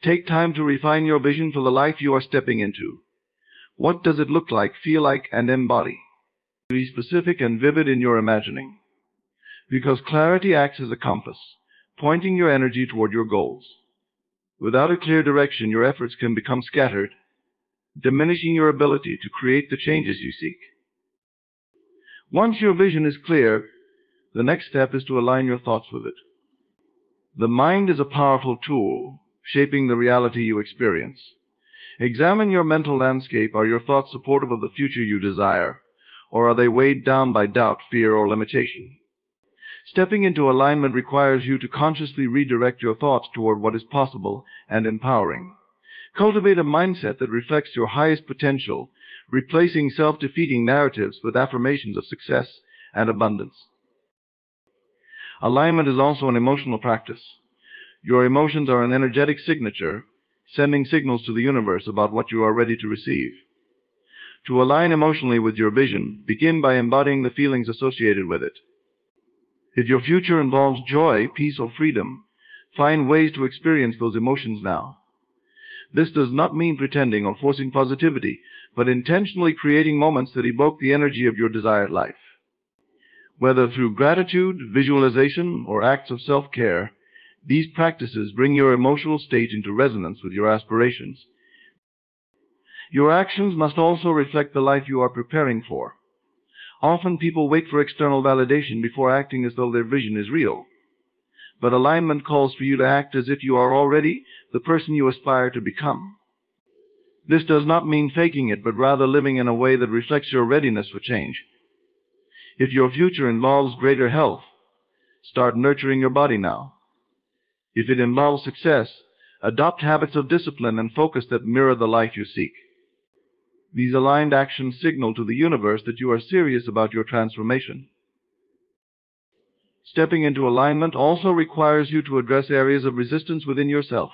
Take time to refine your vision for the life you are stepping into. What does it look like, feel like, and embody? Be specific and vivid in your imagining. because clarity acts as a compass, pointing your energy toward your goals. Without a clear direction, your efforts can become scattered, diminishing your ability to create the changes you seek. Once your vision is clear, the next step is to align your thoughts with it. The mind is a powerful tool, shaping the reality you experience. Examine your mental landscape. Are your thoughts supportive of the future you desire, or are they weighed down by doubt, fear, or limitation? Stepping into alignment requires you to consciously redirect your thoughts toward what is possible and empowering. Cultivate a mindset that reflects your highest potential, replacing self-defeating narratives with affirmations of success and abundance. Alignment is also an emotional practice. Your emotions are an energetic signature, sending signals to the universe about what you are ready to receive. To align emotionally with your vision, begin by embodying the feelings associated with it. If your future involves joy, peace, or freedom, find ways to experience those emotions now. This does not mean pretending or forcing positivity, but intentionally creating moments that evoke the energy of your desired life. Whether through gratitude, visualization, or acts of self-care, these practices bring your emotional state into resonance with your aspirations. Your actions must also reflect the life you are preparing for. Often people wait for external validation before acting as though their vision is real. But alignment calls for you to act as if you are already the person you aspire to become. This does not mean faking it, but rather living in a way that reflects your readiness for change. If your future involves greater health, start nurturing your body now. If it involves success, adopt habits of discipline and focus that mirror the life you seek. These aligned actions signal to the universe that you are serious about your transformation. Stepping into alignment also requires you to address areas of resistance within yourself.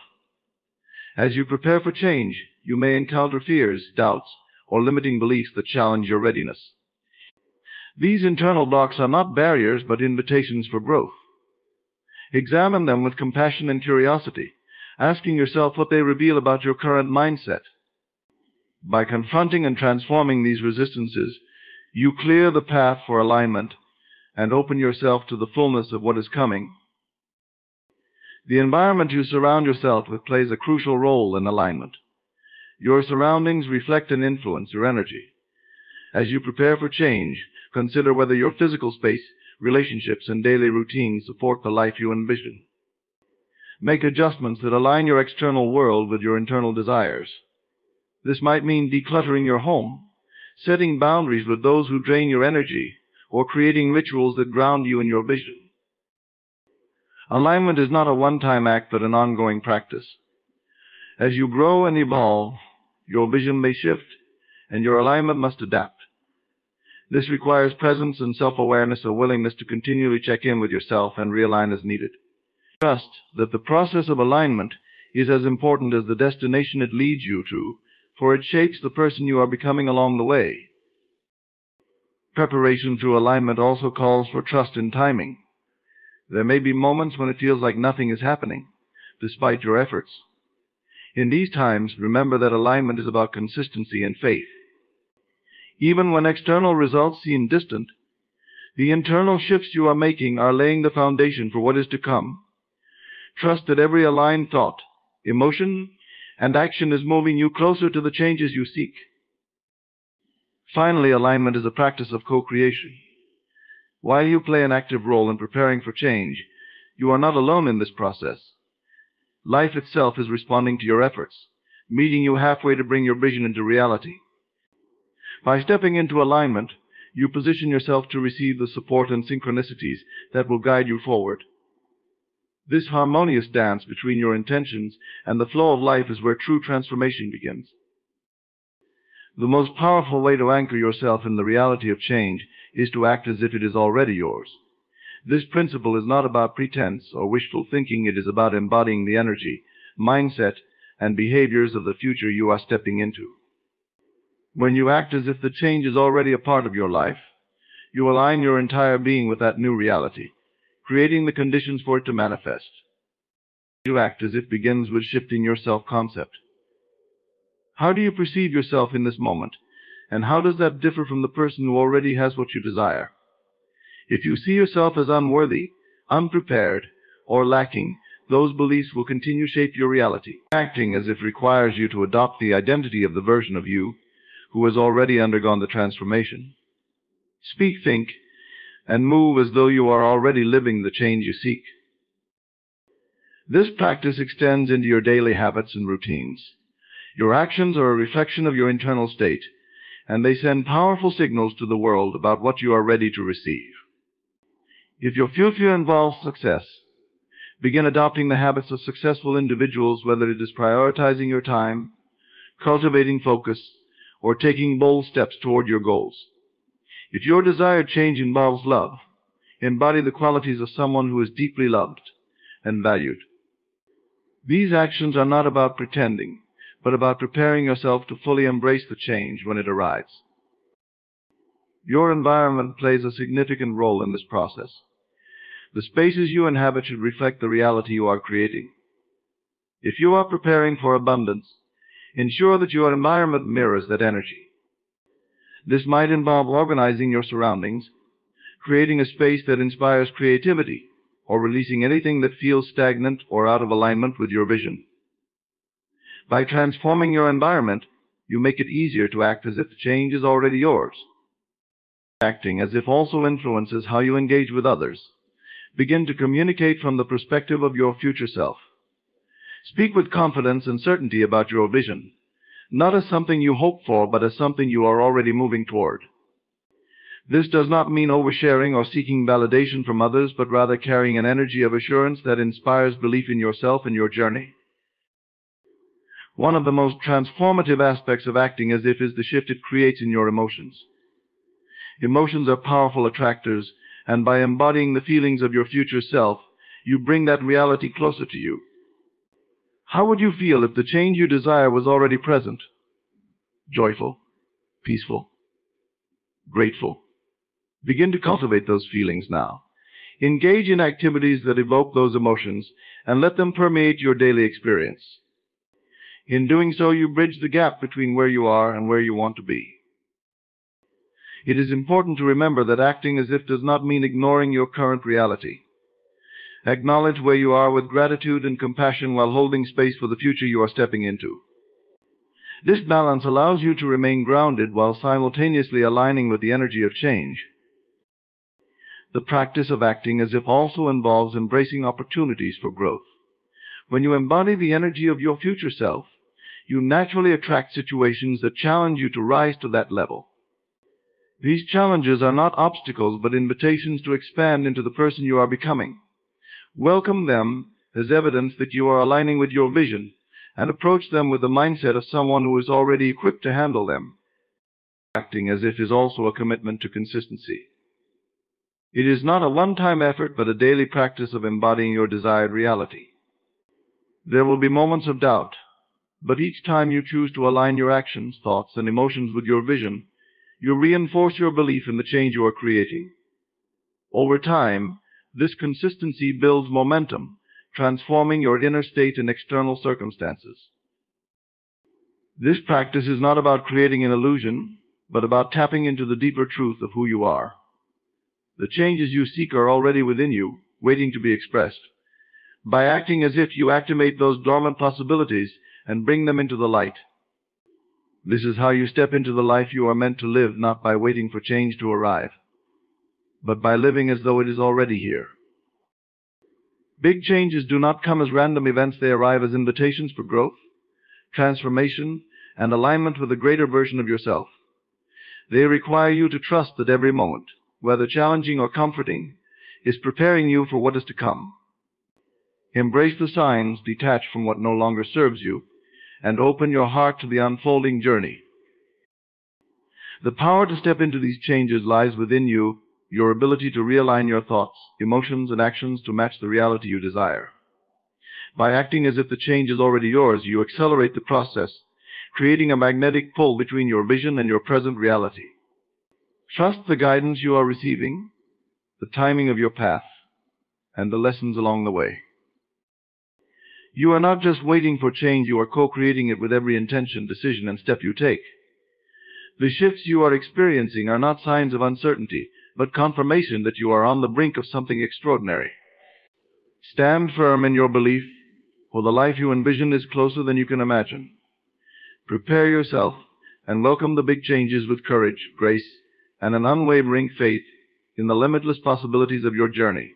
As you prepare for change, you may encounter fears, doubts, or limiting beliefs that challenge your readiness. These internal blocks are not barriers, but invitations for growth. Examine them with compassion and curiosity, asking yourself what they reveal about your current mindset. By confronting and transforming these resistances, you clear the path for alignment and open yourself to the fullness of what is coming. The environment you surround yourself with plays a crucial role in alignment. Your surroundings reflect and influence your energy. As you prepare for change, consider whether your physical space, relationships, and daily routines support the life you envision. Make adjustments that align your external world with your internal desires. This might mean decluttering your home, setting boundaries with those who drain your energy, or creating rituals that ground you in your vision. Alignment is not a one-time act, but an ongoing practice. As you grow and evolve, your vision may shift, and your alignment must adapt. This requires presence and self-awareness, a willingness to continually check in with yourself and realign as needed. Trust that the process of alignment is as important as the destination it leads you to, for it shapes the person you are becoming along the way. Preparation through alignment also calls for trust in timing. There may be moments when it feels like nothing is happening, despite your efforts. In these times, remember that alignment is about consistency and faith. Even when external results seem distant, the internal shifts you are making are laying the foundation for what is to come. Trust that every aligned thought, emotion, and action is moving you closer to the changes you seek. Finally, alignment is a practice of co-creation. While you play an active role in preparing for change, you are not alone in this process. Life itself is responding to your efforts, meeting you halfway to bring your vision into reality. By stepping into alignment, you position yourself to receive the support and synchronicities that will guide you forward. This harmonious dance between your intentions and the flow of life is where true transformation begins. The most powerful way to anchor yourself in the reality of change is to act as if it is already yours. This principle is not about pretense or wishful thinking. It is about embodying the energy, mindset, and behaviors of the future you are stepping into. When you act as if the change is already a part of your life, you align your entire being with that new reality, creating the conditions for it to manifest. To act as if begins with shifting your self-concept. How do you perceive yourself in this moment, and how does that differ from the person who already has what you desire? If you see yourself as unworthy, unprepared, or lacking, those beliefs will continue to shape your reality. Acting as if requires you to adopt the identity of the version of you who has already undergone the transformation. Speak, think, and move as though you are already living the change you seek. This practice extends into your daily habits and routines. Your actions are a reflection of your internal state, and they send powerful signals to the world about what you are ready to receive. If your future involves success, begin adopting the habits of successful individuals, whether it is prioritizing your time, cultivating focus, or taking bold steps toward your goals. If your desired change involves love, embody the qualities of someone who is deeply loved and valued. These actions are not about pretending, but about preparing yourself to fully embrace the change when it arrives. Your environment plays a significant role in this process. The spaces you inhabit should reflect the reality you are creating. If you are preparing for abundance, ensure that your environment mirrors that energy. This might involve organizing your surroundings, creating a space that inspires creativity, or releasing anything that feels stagnant or out of alignment with your vision. By transforming your environment, you make it easier to act as if the change is already yours. Acting as if also influences how you engage with others. Begin to communicate from the perspective of your future self. Speak with confidence and certainty about your vision, not as something you hope for, but as something you are already moving toward. This does not mean oversharing or seeking validation from others, but rather carrying an energy of assurance that inspires belief in yourself and your journey. One of the most transformative aspects of acting as if is the shift it creates in your emotions. Emotions are powerful attractors, and by embodying the feelings of your future self, you bring that reality closer to you. How would you feel if the change you desire was already present? Joyful, peaceful, grateful. Begin to cultivate those feelings now. Engage in activities that evoke those emotions and let them permeate your daily experience. In doing so, you bridge the gap between where you are and where you want to be. It is important to remember that acting as if does not mean ignoring your current reality. Acknowledge where you are with gratitude and compassion while holding space for the future you are stepping into. This balance allows you to remain grounded while simultaneously aligning with the energy of change. The practice of acting as if also involves embracing opportunities for growth. When you embody the energy of your future self, you naturally attract situations that challenge you to rise to that level. These challenges are not obstacles, but invitations to expand into the person you are becoming. Welcome them as evidence that you are aligning with your vision, and approach them with the mindset of someone who is already equipped to handle them. Acting as if is also a commitment to consistency. It is not a one-time effort, but a daily practice of embodying your desired reality. There will be moments of doubt, but each time you choose to align your actions, thoughts, and emotions with your vision, you reinforce your belief in the change you are creating. Over time, this consistency builds momentum, transforming your inner state and external circumstances. This practice is not about creating an illusion, but about tapping into the deeper truth of who you are. The changes you seek are already within you, waiting to be expressed. By acting as if, you activate those dormant possibilities and bring them into the light. This is how you step into the life you are meant to live, not by waiting for change to arrive, but by living as though it is already here. Big changes do not come as random events. They arrive as invitations for growth, transformation, and alignment with a greater version of yourself. They require you to trust that every moment, whether challenging or comforting, is preparing you for what is to come. Embrace the signs, detach from what no longer serves you, and open your heart to the unfolding journey. The power to step into these changes lies within you, your ability to realign your thoughts, emotions, and actions to match the reality you desire. By acting as if the change is already yours, you accelerate the process, creating a magnetic pull between your vision and your present reality. Trust the guidance you are receiving, the timing of your path, and the lessons along the way. You are not just waiting for change, you are co-creating it with every intention, decision, and step you take. The shifts you are experiencing are not signs of uncertainty, but confirmation that you are on the brink of something extraordinary. Stand firm in your belief, for the life you envision is closer than you can imagine. Prepare yourself and welcome the big changes with courage, grace, and an unwavering faith in the limitless possibilities of your journey.